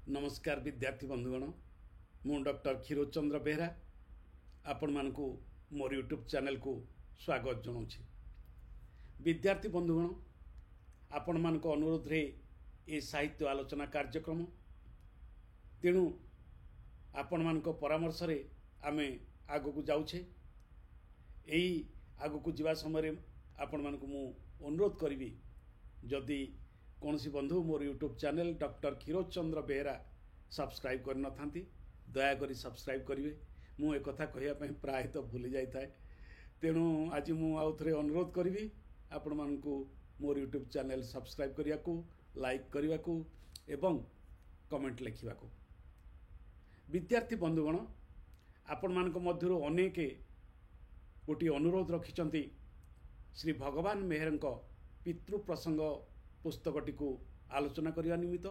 नमस्कार विद्यार्थी बंधुगण मु डॉक्टर क्षीरोद चंद्र बेहरा आपण मानकु मोर यूट्यूब चैनल को स्वागत जनाऊँ। विद्यार्थी बंधुगण आपण मानक अनुरोध रे ए साहित्य आलोचना कार्यक्रम तेणु आपण मानक परामर्श रे आमे आगु को जाउछे। एई आगु को जीवा समय आपण मानक मु अनुरोध करी जदि कौन बंधु मोर यूट्यूब चैनल डॉक्टर क्षीरोद चंद्र बेहरा सब्सक्राइब कर न था दयाकोरी सब्सक्राइब करेंगे। मु एक कथा कहवाई प्राय तो भूली जाए तेणु आज मु आउ थे अनुरोध करी आपण मानकु मोर यूट्यूब चैनल सब्सक्राइब करने को लाइक करने को एवं कमेंट लिखा। विद्यार्थी बंधुगण आपण मानक मध्यरु अनेक गोटे अनुरोध रखिंट श्री भगवान मेहर पितृ प्रसंग पुस्तकटी को आलोचना करने निमित्त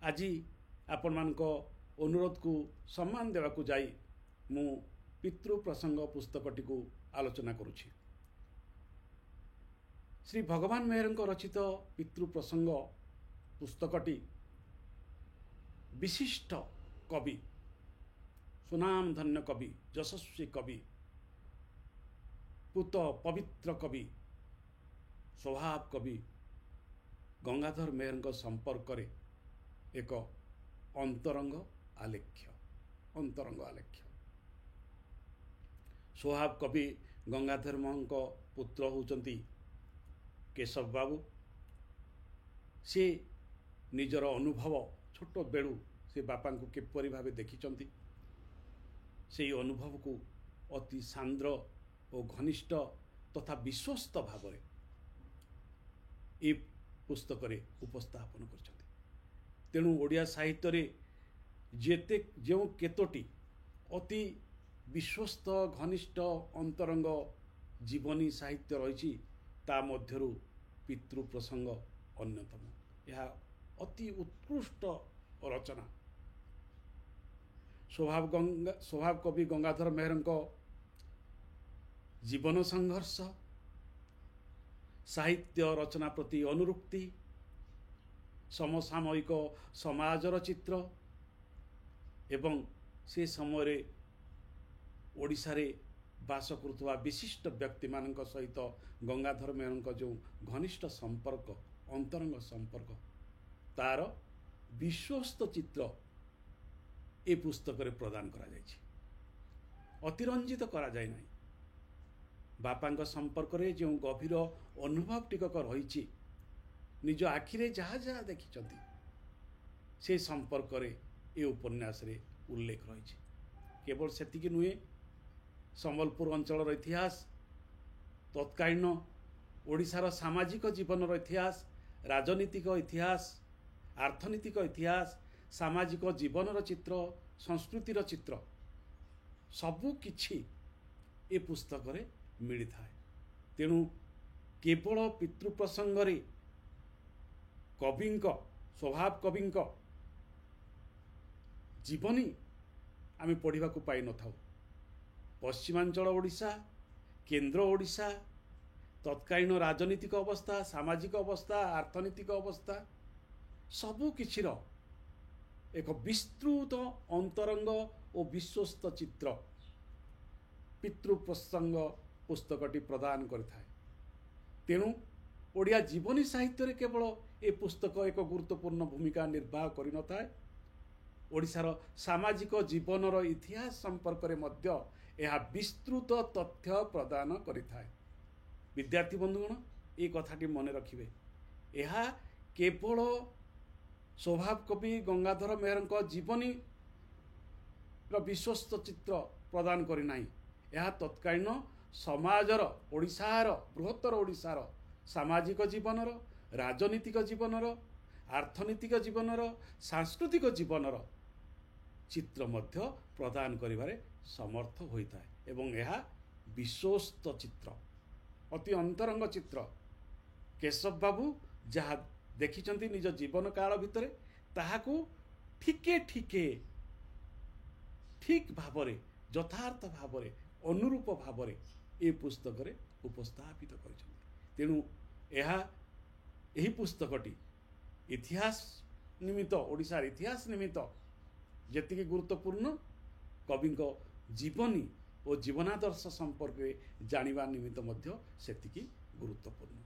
आज आपण मानक अनुरोध को सम्मान देवाकू जाई मु पितृ प्रसंग पुस्तकटी को आलोचना करुछि। श्री भगवान मेहर रचित पितृ प्रसंग पुस्तकटी विशिष्ट कवि सुनाम धन्य कवि यशस्वी कवि पूत पवित्र कवि स्वभाव कवि गंगाधर मेहर संपर्क रे एक अंतरंग आलेख्य स्वभाव कवि गंगाधर मेहर पुत्र होचंती केशव बाबू। से निजर अनुभव छोट बेलू से बापा को किपरि भावे देखिचंती से अनुभव को अति सांद्र और घनिष्ठ तथा विश्वस्त भाव ये पुस्तक रे उपस्थापन कर। तेणु ओडिया साहित्य रे जेते जो केतोटी अति विश्वस्त घनिष्ठ अंतरंग जीवनी साहित्य रही ता मध्यरु पितृ प्रसंग अन्यतम। यह अति उत्कृष्ट रचना। स्वभाव कवि गंगाधर मेहर जीवन संघर्ष साहित्य रचना प्रति अनुरुक्ति समसामयिक समाजर चित्र एवं से समय ओडिशा रे बास करुवा विशिष्ट व्यक्ति मानक सहित गंगाधर मेहर जो घनिष्ठ संपर्क अंतरंग संपर्क तार विश्वस्त चित्र ए पुस्तक रे प्रदान करा जायछि। अतिरंजित करा जाय नाही। बापा संपर्क रे जो गभीर अनुभव टिकक रही निज आखिरे जहाँ जहाँ देखी से संपर्क रे ए उपन्यास रे उल्लेख रही। केवल सेतिकी नुहे संबलपुर अंचल इतिहास तत्कालीन ओडिशार सामाजिक जीवन इतिहास राजनीतिक इतिहास अर्थनीतिक इतिहास सामाजिक जीवन चित्र संस्कृतिर चित्र सबु किछि ए पुस्तक रे मिली था। तेणु केवल पितृ प्रसंग रे कविंक स्वभाव कविंक जीवनी आमे पढ़ा पाई न था। पश्चिमांचल ओडिशा केंद्र ओडिशा तत्कालीन राजनीतिक अवस्था सामाजिक अवस्था अर्थनीतिक अवस्था सबु किछिर एक विस्तृत अंतरंग और विश्वस्त चित्र पितृ प्रसंग पुस्तकटी प्रदान करता है। तेणु ओडिया जीवनी साहित्य रे केवल ए पुस्तक एक गुरुत्वपूर्ण भूमिका निर्वाह करि न था। ओडिशार सामाजिक जीवनर इतिहास संपर्क रे मध्य यह विस्तृत तथ्य प्रदान करिथाय। विद्यार्थी बंधुगण ए कथाटी मन रखिबे। यह केवल स्वभाव कवि गंगाधर मेहर जीवनी विश्वस्त चित्र प्रदान करि नाही। यह तत्कालीन समाजर ओडिशार बृहत्तर ओडिशार सामाजिक जीवनर राजनीतिक जीवनर अर्थनीतिक जीवनर सांस्कृतिक जीवनर चित्र मध्य प्रदान करिबारे समर्थ होता है। एवं यह विश्वस्त चित्र अति अंतरंग चित्र केशव बाबू जहाँ देखिचंती निज जीवन काल भितर ताहाकू ठीके ठीके ठीक भावरे यथार्थ भावरे अनुरूप भावरे ए पुस्तक रे उपस्थापित कर। तेणु यही पुस्तकटी इतिहास निमित्त ओडिशार इतिहास निमित्त जेतिकी गुरुत्वपूर्ण कविंक जीवनी और जीवनादर्श संपर्क में जानिबा निमित्त मध्य सेतिकी गुरुत्वपूर्ण।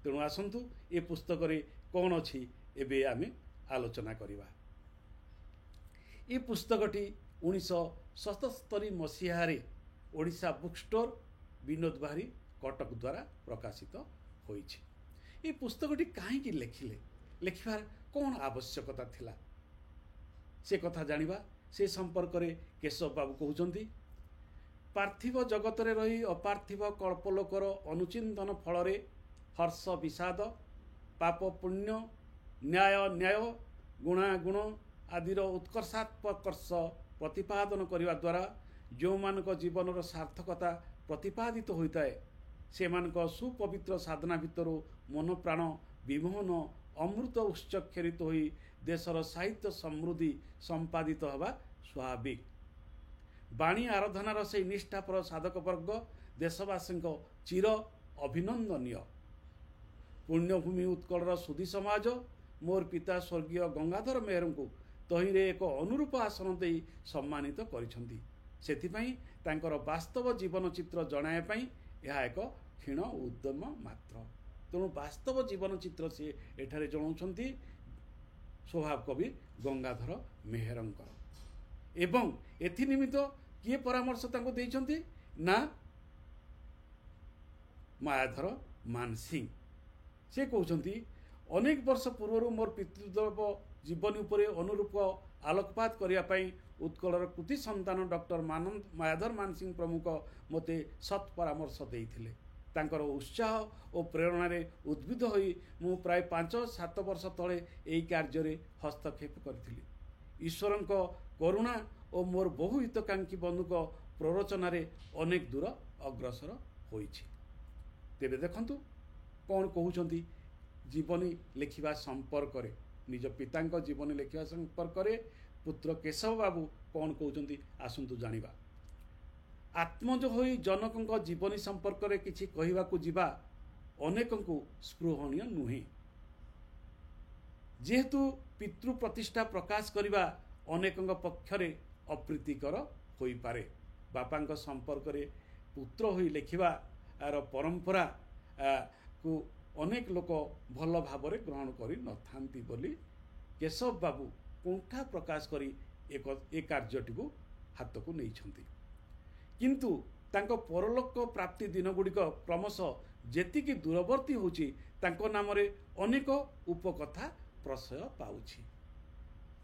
तेणु आसंतु ए पुस्तक रे कौन अछि एबे आमे आलोचना करिबा। ए पुस्तकटी 1977 मसीहारे ओडिशा बुक स्टोर विनोद बाहरी कटक द्वारा प्रकाशित होइछि। ए पुस्तकटी काहेकि लेखिले, लेखिबार कौन आवश्यकता थिला से कथा जानिबा। से संपर्क रे केशव बाबू कहउचंती, पार्थिव जगत रे रही अपार्थिव कल्पलोकर अनुचिंतन फल रे हर्ष विषाद, पाप पुण्य, न्याय न्याय, गुणागुण आदिर उत्कर्षात्मकर्ष प्रतिपादन करने द्वारा जो मानक जीवन सार्थकता प्रतिपादित होता है से मानक सुपवित्र साधना भितर मन प्राण विमोहन अमृत उत्सक्षरित हो देशर साहित्य समृद्धि संपादित हवा स्वाभाविक। बाणी आराधनार से निष्ठापर साधक वर्ग देशवासी चिर अभिनंदनीय। पुण्यभूमि उत्कलर सुधी समाज मोर पिता स्वर्गीय गंगाधर मेहर को तहिरे एक अनुरूप आसन दे सम्मानित करिसेंती। सेथिपई तांकर वास्तव जीवन चित्र जणाया पई यह एक क्षीण उद्यम मात्र। तेणु वास्तव जीवन चित्र से एठारे जणाउछंती स्वभाव कवि गंगाधर मेहरंकर। एवं एथि निमित्त किए परामर्श तांको देइछंती ना मायाधर मानसिंह। से कहउछंती अनेक वर्ष पूर्व मोर पितृदेव जीवन उपरे अनुरूप आलोकपात करिया पई उत्कलर कृति संतान डॉक्टर मायाधर मानसिंह प्रमुख मते सत् परामर्श देइथिले। तांकर उत्साह और प्रेरणा रे उद्बुद्ध होई मु प्राय 5-7 वर्ष तले एई कार्य रे हस्तक्षेप करथिली। ईश्वरंक करुणा और मोर बहु हितकांक्षी बंधुक प्ररोचना रे अनेक दूर अग्रसर होइछि। तेबे देखंतु कौन कहउछंती जीवनी लेखिबा संपर्क रे, निज पितांक जीवनी लेखिबा संपर्क रे पुत्र केशव बाबू कौन कहउछंती आसंतु जानिबा। आत्मज होई जनकंक जीवनी संपर्क रे किछि कहिबाकू जिबा अनेकंकु स्पृहणीय नुहे। जेहेतु पितृ प्रतिष्ठा प्रकाश करिबा अनेकंक पक्षरे अप्रीतिकर होई पारे। बापांक संपर्क रे पुत्र होई लेखिबा आर परंपरा को अनेक लोक भल भाव ग्रहण करि नथांती बोली केशव बाबू कुंठा प्रकाश करी एक कार्यटी को हाथ को नहीं। किंतु तांको परलोक प्राप्ति दिन गुड़िक क्रमशः जेतिकी दूरवर्ती होची तांको नाम रे अनेक उपकथा प्रशय पाउछि।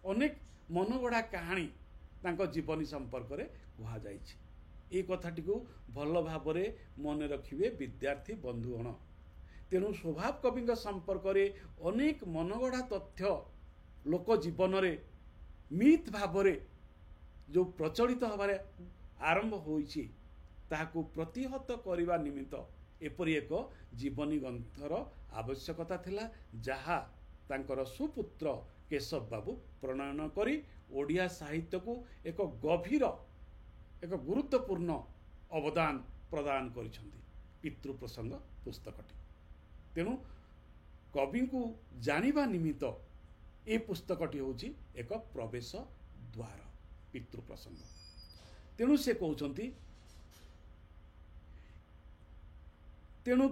अनेक मनगढ़ा कहानी तांको जीवनी संपर्क रे कहा जाइछि। ए कथाटी को भल भाव मन रखिबे विद्यार्थी बंधुगण। तेणु स्वभाव कवि संपर्क रे अनेक मनगढ़ा तथ्य लोक जीवन रे मिथ भाव जो प्रचलित हबारे आरंभ होइछि ताहाकु प्रतिहत करिबा निमित्त एपरि एक जीवनी ग्रंथर आवश्यकता थिला, जहा तांकर सुपुत्र केशव बाबू प्रणयन करी ओडिया साहित्य को एक गभीर एक गुरुत्वपूर्ण अवदान प्रदान करिसंती पितृ प्रसंग पुस्तकटी। तेणु कवि को जानिबा निमित्त ए पुस्तकटी होची एक प्रवेश द्वार पितृ प्रसंग। तेणु से कहउछंती तेणु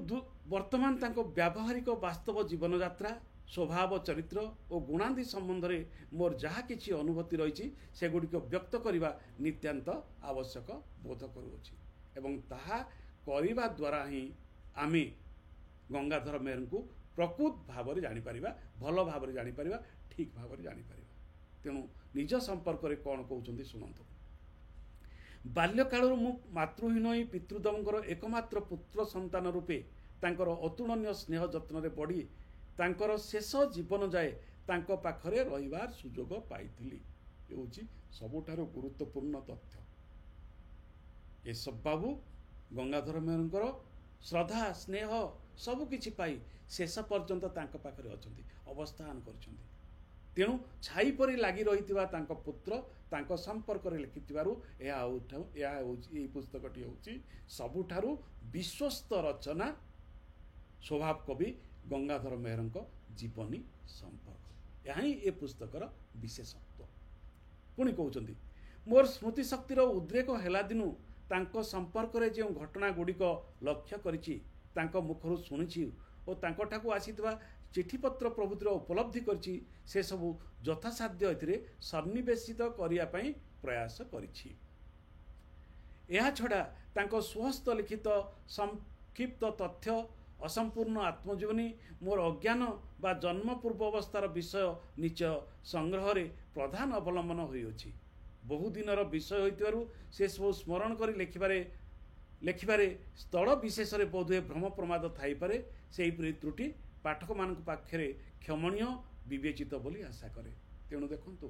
वर्तमान तांको व्यावहारिक वास्तव जीवन यात्रा स्वभाव चरित्र और गुणादि संबंध रे मोर जहा किछि अनुभूति रही से गुड़िक व्यक्त करने नित्यांत आवश्यक बोध करुछि एवं ताहा करिबा द्वारा ही आमे गंगाधर मेहर को प्रकृत भाव में जानीपर, भल भाव में जानीपर, ठीक भाव में जानीपर। तेणु निज संपर्क रे कौन कहउछंती सुनंतु। बाल्यकाल मु मातृहीन ही पितृदेवंकर एकमात्र पुत्र संतान रूपे तांकर अतुलनीय स्नेह जत्न रे बढ़ी तांकर शेष जीवन जाए तांको पाखरे रहिबार सुजोग पाइथिली। एउची सबुठारु गुरुत्वपूर्ण तथ्य। केशव बाबू गंगाधर मेहरंकर श्रद्धा स्नेह सबु किछि पाई शेष पर्यंत तांको पाखरे अछंती, अवस्थान करछंती। तेणु छाई परी लागी रहितिबा तांको पुत्र तांको संपर्क रे लिखितिबारु एही पुस्तकटी होउची सबुठारु विश्वस्त रचना स्वभाव कवि गंगाधर मेहरंक जीवनी संपर्क। ଏହା ହିଁ ଏ ପୁସ୍ତକର ବିଶେଷତ୍ୱ। ପୁଣି କହୁଛନ୍ତି, ମୋର ସ୍ମୃତି ଶକ୍ତିର ଉଦ୍ରେକ ହେଲା ଦିନୁ ତାଙ୍କ ସମ୍ପର୍କରେ ଯେଉଁ ଘଟଣା ଗୁଡ଼ିକ ଲକ୍ଷ୍ୟ କରିଛି, ତାଙ୍କ ମୁଖରୁ ଶୁଣିଛି ଓ ତାଙ୍କଠାକୁ ଆସିଥିବା ଚିଠିପତ୍ର ପ୍ରଭୃତିର ଉପଲବ୍ଧି କରିଛି, ସେସବୁ ଯଥାସାଧ୍ୟ ଏଥିରେ ସନ୍ନିବେଶିତ କରିବା ପାଇଁ ପ୍ରୟାସ କରିଛି। ଏହାଛଡ଼ା ତାଙ୍କ ସ୍ୱହସ୍ତ ଲିଖିତ ସଂକ୍ଷିପ୍ତ ତଥ୍ୟ, ଅସମ୍ପୂର୍ଣ୍ଣ ଆତ୍ମଜୀବନୀ, ମୋର ଅଜ୍ଞାନ ବା ଜନ୍ମ ପୂର୍ବ ଅବସ୍ଥାର ବିଷୟ ନିଚୟ ସଂଗ୍ରହରେ ପ୍ରଧାନ ଅବଲମ୍ବନ ହୋଇଅଛି। ବହୁଦିନର ବିଷୟ ହୋଇଥିବାରୁ ସେସବୁ ସ୍ମରଣ କରି ଲେଖିବାରେ ସ୍ଥଳ ବିଶେଷରେ ବୋଧହୁଏ ଭ୍ରମ ପ୍ରମାଦ ଥାଇପାରେ। ସେହିପରି ତ୍ରୁଟି ପାଠକମାନଙ୍କ ପାଖରେ କ୍ଷମଣୀୟ ବିବେଚିତ ବୋଲି ଆଶା କରେ। ତେଣୁ ଦେଖନ୍ତୁ,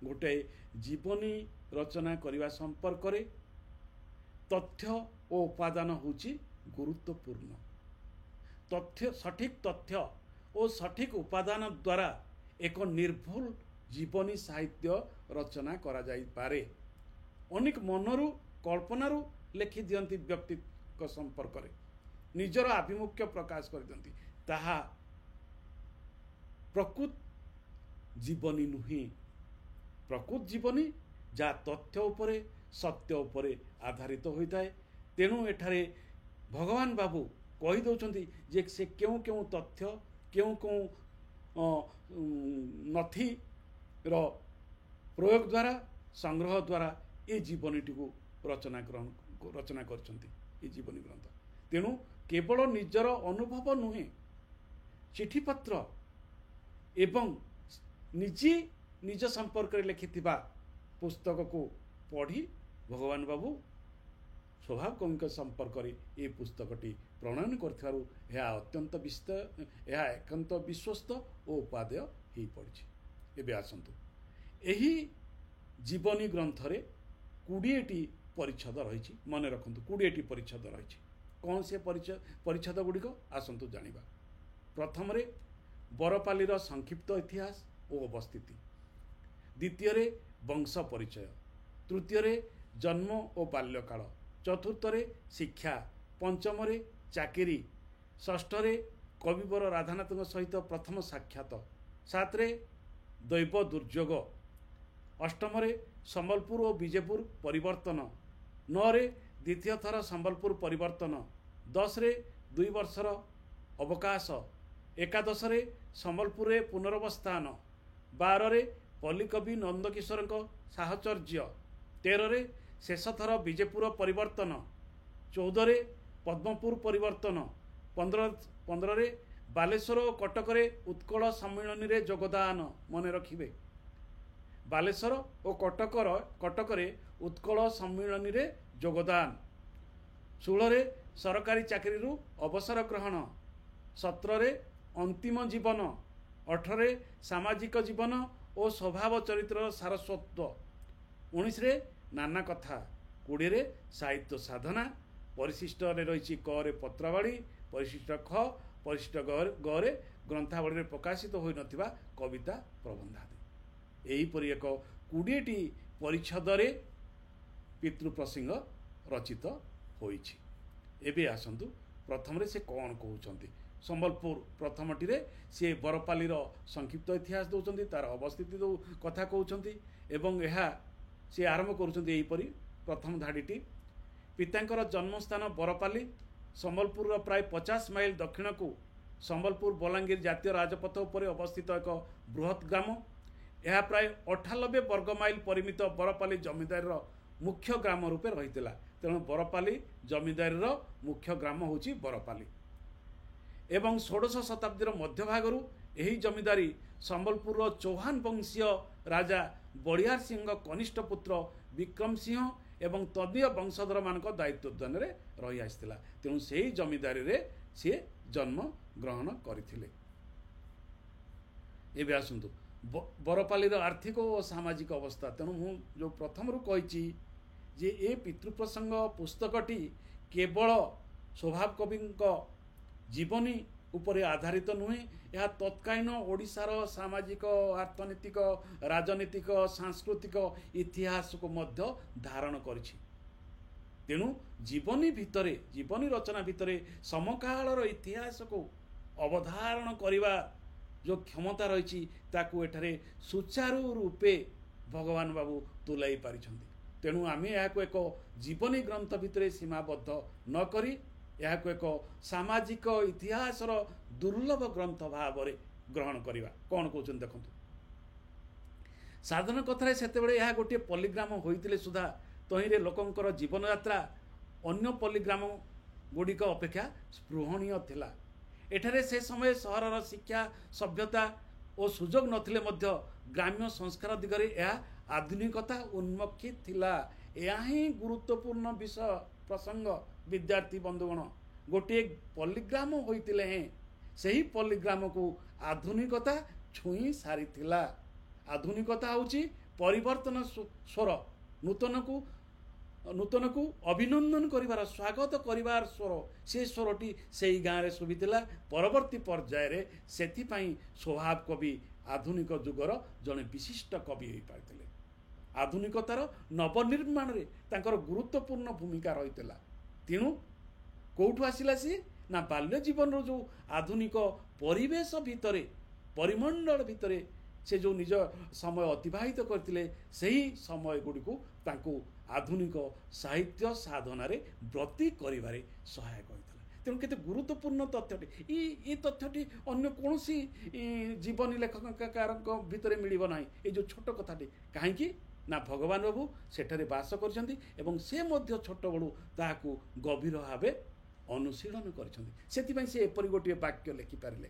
ଗୋଟାଏ ଜୀବନୀ ରଚନା କରିବା ସମ୍ପର୍କରେ ତଥ୍ୟ ଓ ଉପାଦାନ ହେଉଛି ଗୁରୁତ୍ୱପୂର୍ଣ୍ଣ। ସଠିକ୍ ତଥ୍ୟ ଓ ସଠିକ୍ ଉପାଦାନ ଦ୍ୱାରା ଏକ ନିର୍ଭୁଲ ଜୀବନୀ ସାହିତ୍ୟ ରଚନା କରାଯାଇପାରେ। ଅନେକ ମନରୁ କଳ୍ପନାରୁ ଲେଖି ଦିଅନ୍ତି ବ୍ୟକ୍ତିଙ୍କ ସମ୍ପର୍କରେ, ନିଜର ଆଭିମୁଖ୍ୟ ପ୍ରକାଶ କରିଦିଅନ୍ତି। ତାହା ପ୍ରକୃତ ଜୀବନୀ ନୁହେଁ। ପ୍ରକୃତ ଜୀବନୀ ଯାହା ତଥ୍ୟ ଉପରେ, ସତ୍ୟ ଉପରେ ଆଧାରିତ ହୋଇଥାଏ। ତେଣୁ ଏଠାରେ ଭଗବାନ ବାବୁ କହିଦେଉଛନ୍ତି ଯେ ସେ କେଉଁ କେଉଁ ତଥ୍ୟ, କେଉଁ କେଉଁ ନଥିର ପ୍ରୟୋଗ ଦ୍ୱାରା, ସଂଗ୍ରହ ଦ୍ୱାରା ଏ ଜୀବନୀଟିକୁ ରଚନା କରିଛନ୍ତି, ଏ ଜୀବନୀ ଗ୍ରନ୍ଥ। ତେଣୁ କେବଳ ନିଜର ଅନୁଭବ ନୁହେଁ, ଚିଠିପତ୍ର ଏବଂ ନିଜେ ନିଜ ସମ୍ପର୍କରେ ଲେଖିଥିବା ପୁସ୍ତକକୁ ପଢ଼ି ଭଗବାନ ବାବୁ ସ୍ୱଭାବ କବିଙ୍କ ସମ୍ପର୍କରେ ଏ ପୁସ୍ତକଟି ପ୍ରଣୟନ କରିଥିବାରୁ ଏହା ଏକାନ୍ତ ବିଶ୍ୱସ୍ତ ଓ ଉପାଦେୟ ହୋଇପଡ଼ିଛି। ଏବେ ଆସନ୍ତୁ, ଏହି ଜୀବନୀ ଗ୍ରନ୍ଥରେ 20ଟି ପରିଚ୍ଛଦ ରହିଛି। ମନେ ରଖନ୍ତୁ, 20ଟି ପରିଚ୍ଛଦ ରହିଛି। କ'ଣ ସେ ପରିଚ୍ଛଦ ଗୁଡ଼ିକ? ଆସନ୍ତୁ ଜାଣିବା। ପ୍ରଥମରେ ବରପାଲିର ସଂକ୍ଷିପ୍ତ ଇତିହାସ ଓ ଅବସ୍ଥିତି, ଦ୍ୱିତୀୟରେ ବଂଶ ପରିଚୟ, ତୃତୀୟରେ ଜନ୍ମ ଓ ବାଲ୍ୟକାଳ, ଚତୁର୍ଥରେ ଶିକ୍ଷା, ପଞ୍ଚମରେ ଚାକିରି, ଷଷ୍ଠରେ କବିବର ରାଧାନାଥଙ୍କ ସହିତ ପ୍ରଥମ ସାକ୍ଷାତ, ସାତରେ ଦୈବ ଦୁର୍ଯୋଗ, ଅଷ୍ଟମରେ ସମ୍ବଲପୁର ଓ ବିଜେପୁର ପରିବର୍ତ୍ତନ, 9ରେ ଦ୍ୱିତୀୟ ଥର ସମ୍ବଲପୁର ପରିବର୍ତ୍ତନ, 10ରେ 2 ବର୍ଷର ଅବକାଶ, 11ରେ ସମ୍ବଲପୁରରେ ପୁନରବସ୍ଥାନ, 12ରେ ପଲ୍ଲୀକବି ନନ୍ଦକିଶୋରଙ୍କ ସାହଚର୍ଯ୍ୟ, 13ରେ ଶେଷଥର ବିଜେପୁର ପରିବର୍ତ୍ତନ, 14ରେ ପଦ୍ମପୁର ପରିବର୍ତ୍ତନ, 15ରେ ବାଲେଶ୍ୱର ଓ କଟକରେ ଉତ୍କଳ ସମ୍ମିଳନୀରେ ଯୋଗଦାନ। ମନେ ରଖିବେ, ବାଲେଶ୍ୱର ଓ କଟକରେ ଉତ୍କଳ ସମ୍ମିଳନୀରେ ଯୋଗଦାନ। 16ରେ ସରକାରୀ ଚାକିରିରୁ ଅବସର ଗ୍ରହଣ, 17ରେ ଅନ୍ତିମ ଜୀବନ, 18ରେ ସାମାଜିକ ଜୀବନ ଓ ସ୍ୱଭାବ ଚରିତ୍ରର ସାରସ୍ୱତ, 19ରେ ନାନା କଥା, 20ରେ ସାହିତ୍ୟ ସାଧନା, ପରିଶିଷ୍ଟରେ ରହିଛି କରେ ପତ୍ରାବଳୀ, ପରିଶିଷ୍ଟ ଖ, ପରିଶିଷ୍ଟ ଗରେ ଗ୍ରନ୍ଥାବଳୀରେ ପ୍ରକାଶିତ ହୋଇନଥିବା କବିତା ପ୍ରବନ୍ଧାଦି। ଏହିପରି ଏକ 20ଟି ପରିଚ୍ଛଦରେ ପିତୃପ୍ରସଙ୍ଗ ରଚିତ ହୋଇଛି। ଏବେ ଆସନ୍ତୁ, ପ୍ରଥମରେ ସେ କ'ଣ କହୁଛନ୍ତି। ସମ୍ବଲପୁର ପ୍ରଥମଟିରେ ସେ ବରପାଲିର ସଂକ୍ଷିପ୍ତ ଇତିହାସ ଦେଉଛନ୍ତି, ତାର ଅବସ୍ଥିତି କଥା କହୁଛନ୍ତି ଏବଂ ଏହା ସେ ଆରମ୍ଭ କରୁଛନ୍ତି ଏହିପରି। ପ୍ରଥମ ଧାଡ଼ିଟି, ପିତାଙ୍କର ଜନ୍ମସ୍ଥାନ ବରପାଲି ସମ୍ବଲପୁରର ପ୍ରାୟ 50 ମାଇଲ ଦକ୍ଷିଣକୁ ସମ୍ବଲପୁର ବଲାଙ୍ଗୀର ଜାତୀୟ ରାଜପଥ ଉପରେ ଅବସ୍ଥିତ ଏକ ବୃହତ୍ ଗ୍ରାମ। ଏହା ପ୍ରାୟ 98 ବର୍ଗ ମାଇଲ ପରିମିତ ବରପାଲି ଜମିଦାରୀର ମୁଖ୍ୟ ଗ୍ରାମ ରୂପେ ରହିଥିଲା। ତେଣୁ ବରପାଲି ଜମିଦାରୀର ମୁଖ୍ୟ ଗ୍ରାମ ହେଉଛି ବରପାଲି ଏବଂ 16ଶ ଶତାବ୍ଦୀର ମଧ୍ୟଭାଗରୁ ଏହି ଜମିଦାରୀ ସମ୍ବଲପୁରର ଚୌହାନ ବଂଶୀୟ ରାଜା ବଳିୟାର ସିଂହଙ୍କ କନିଷ୍ଠ ପୁତ୍ର ବିକ୍ରମ ସିଂହ ଏବଂ ତଦୀୟ ବଂଶଧରମାନଙ୍କ ଦାୟିତ୍ୱ ରହି ଆସିଥିଲା। ତେଣୁ ସେହି ଜମିଦାରୀରେ ସିଏ ଜନ୍ମ ଗ୍ରହଣ କରିଥିଲେ। ଏବେ ଆସନ୍ତୁ ବରପାଲିର ଆର୍ଥିକ ଓ ସାମାଜିକ ଅବସ୍ଥା। ତେଣୁ ମୁଁ ଯେଉଁ ପ୍ରଥମରୁ କହିଛି ଯେ ଏ ପିତୃପ୍ରସଙ୍ଗ ପୁସ୍ତକଟି କେବଳ ସ୍ୱଭାବ କବିଙ୍କ ଜୀବନୀ ଉପରେ ଆଧାରିତ ନୁହେଁ, ଏହା ତତ୍କାଳୀନ ଓଡ଼ିଶାର ସାମାଜିକ, ଅର୍ଥନୈତିକ, ରାଜନୈତିକ, ସାଂସ୍କୃତିକ ଇତିହାସକୁ ମଧ୍ୟ ଧାରଣ କରିଛି। ତେଣୁ ଜୀବନୀ ରଚନା ଭିତରେ ସମକାଳର ଇତିହାସକୁ ଅବଧାରଣ କରିବା जो क्षमता रही एठारे सुचारू रूपे भगवान बाबू तुलाई पारिछन्ति। तेणु आमे याको एक जीवनी ग्रंथ भितर सीमाबद्ध न करी याको एक सामाजिक इतिहासर दुर्लभ ग्रंथ भाव ग्रहण करवा। कौन कहते देखो साधारण कथार से यह गोटे पल्लीग्राम होते सुधा तहिरे लोकंकर जीवन यात्रा अन्य पल्लीग्राम गुड़िक अपेक्षा स्पृहणीय थिला। एठारे से समय सहरर शिक्षा सभ्यता और सुजोग नथिले मध्य ग्राम्य संस्कार दिगरे यह आधुनिकता उन्मुखी थिला। यह ही गुरुत्वपूर्ण विषय प्रसंग विद्यार्थी बंधुगण गोटे पल्लीग्राम होइतिले हैं सही पल्लीग्राम को आधुनिकता छुई सारी थिला। आधुनिकता होची परिवर्तन स्वर नूतन को अभिनंदन करिवार स्वागत करिवार स्वर से स्वरटी से गाँव शुभिला। परवर्ती पर्याय रे सेथिपाई स्वभाव कवि आधुनिक जुगर जड़े विशिष्ट कवि हो पाते। आधुनिकतार नवनिर्माण रे तांकर गुरुत्वपूर्ण भूमिका रही। तेणु कौटू आसिला सी ना बाल्य जीवन जो आधुनिक परिवेश भितर परिमंडल भितर से जो निज समय अतिबाहित करते सही समय गुड़िक आधुनिक साहित्य साधन व्रती करिवारे सहायक होता। तेणु केते गुरुत्वपूर्ण तथ्यटी ये तथ्यटी अन्य कौन जीवनी लेखकार भितर मिलिब नाही। ये जो छोट कथाटी कहीं ना भगवान बाबू सेठारे बास करछन्ति एवं से मध्य छोट बड़ू ताहाकू गभीर भावे अनुशीलन करछन्ति। सेतिपई से एपरि गोटे वाक्य लिखि पारिले।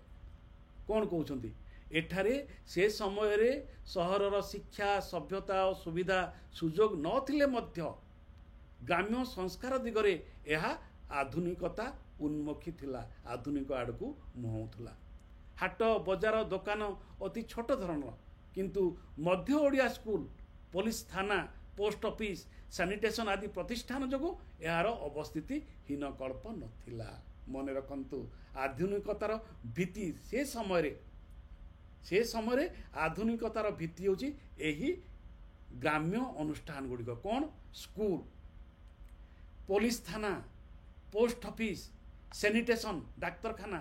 कौन कहउछन्ति एठारे से समय रे सहरर शिक्षा सभ्यता और सुविधा सुजोग नथिले मध्य ग्राम्य संस्कार दिगरे यह आधुनिकता उन्मुखी थिला। आधुनिक आड़कू मुहौथला। हाट बजार दुकान अति छोट धरणर किंतु मध्य ओडिया स्कूल पुलिस थाना पोस्ट ऑफिस सैनिटेशन आदि प्रतिष्ठान जो यार अवस्थिति हीनकल्प नथिला। मन रखंतु आधुनिकतार भित्ति से समय आधुनिकतार भित्ति होची एही ग्राम्य अनुष्ठान गुड़िक। कौन स्कूल पुलिस थाना पोस्ट ऑफिस सैनिटेशन डाक्तरखाना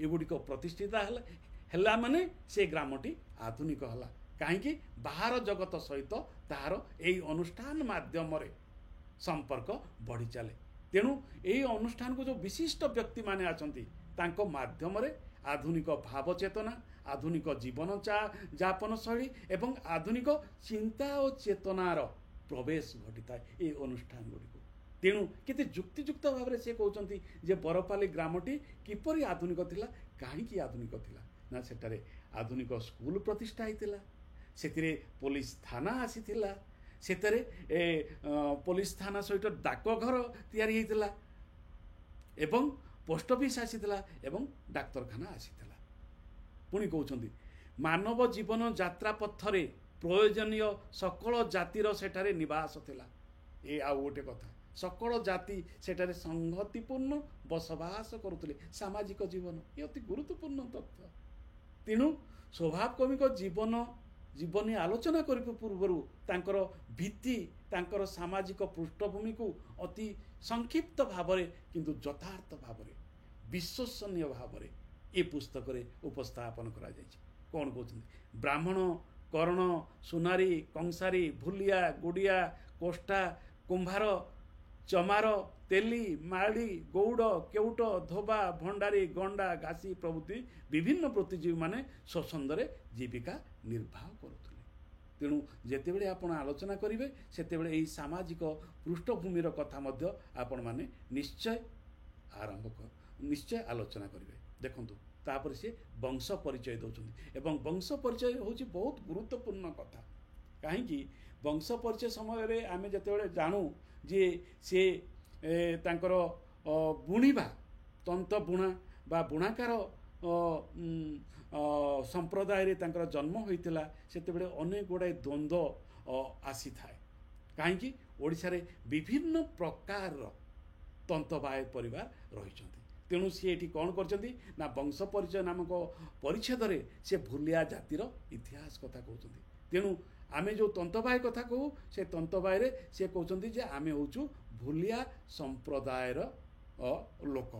एगुड़िक प्रतिष्ठित है माने से ग्रामटी आधुनिक है। कहीं बाहर जगत सहित तार यही अनुष्ठान माध्यम संपर्क बढ़ी चले। तेणु यही अनुष्ठान को जो विशिष्ट व्यक्ति माने आछंती तांको माध्यम आधुनिक भाव चेतना आधुनिक जीवन जापन शैली एवं आधुनिक चिंता और चेतनार प्रवेश घटी था ये अनुष्ठान गुड़िक। तेणु केते जुक्तियुक्त भाव में से कहते जे बरपाली ग्रामटी किपरि आधुनिक थिला कहीं आधुनिक थिला ना सेटारे आधुनिक स्कूल प्रतिष्ठा होता से पुलिस थाना आसीथिला सेतरे पुलिस थाना सहित डाकघर तैयारी होता एवं पोस्ट ऑफिस आसीथिला एवं डाक्तरखाना आसीथिला। पुणी कहउछन्ति मानव जीवन यात्रा पथरे प्रयोजनीय सकल जातिर सेठारे निवास थिला। ए आ गोटे कथा सकल जाति सेठारे संगतिपूर्ण बसवास करुले सामाजिक जीवन ये अति गुरुत्वपूर्ण तथ्य। तेणु स्वभाव कविक जीवनी आलोचना करने पूर्वर तांकर भित्ति तांकर सामाजिक पृष्ठभूमि को अति संक्षिप्त भाव किंतु यथार्थ भाव विश्वसनीय भाव ये पुस्तक उपस्थापन करा जायछि। कौन कहते ब्राह्मण कर्ण सुनारी कंसारी भूलिया गुड़िया कोष्ठा कुंभार चमार तेली माड़ी गौड़ केउट धोबा भंडारी गंडा घासी प्रभृति विभिन्न प्रतिजीवी माने स्वच्छंदे जीविका निर्वाह करुले। तेणु जितेबले आपण आलोचना करेंगे सेतेबले एही सामाजिक पृष्ठभूमिर कथा मध्य आपण माने निश्चय आलोचना करेंगे। देखंतु तापर से वंश परिचय दौरान एवं वंश परिचय होची बहुत गुरुत्वपूर्ण कथा। कहीं वंश परिचय समय आमे जतेबले जानू जे से तांकर बुणीबा तंत बुणा बा बुणाकार संप्रदाय रे तांकर जन्म होइतिला सेतेबले अनेक गुड़ाए द्वंद्व आसी थाए। कहीं ओडिशा रे विभिन्न प्रकार तंतबाय परिवार रही। तेणु सी एठी कौन करछन्ती ना वंश परिचय नामक परिच्छेद से भूलिया जातिर इतिहास कथा कहउछन्ती। तेणु आमे जो तंतबाय कथा कहू से तंतबाय रे से कहउछन्ती जे आमे होचु भूलिया संप्रदायर लोक।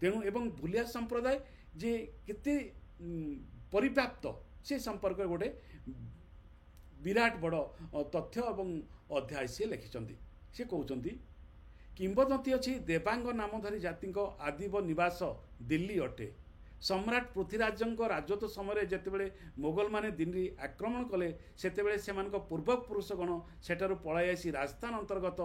तेणु एवं भूलिया संप्रदाय जे केते परिव्याप्त से संपर्क गोटे विराट बड़ तथ्य और अध्याय सी लिखिं सी कहते किंवदंती अच्छी देवांग नामधारी जाति आदिव निवास दिल्ली अटे सम्राट पृथ्वीराज राजत्व समय जितेबाला मोगल माने दिल्ली आक्रमण कले से पूर्वपुरुषगण सेठारु पलाई आसी राजस्थान अंतर्गत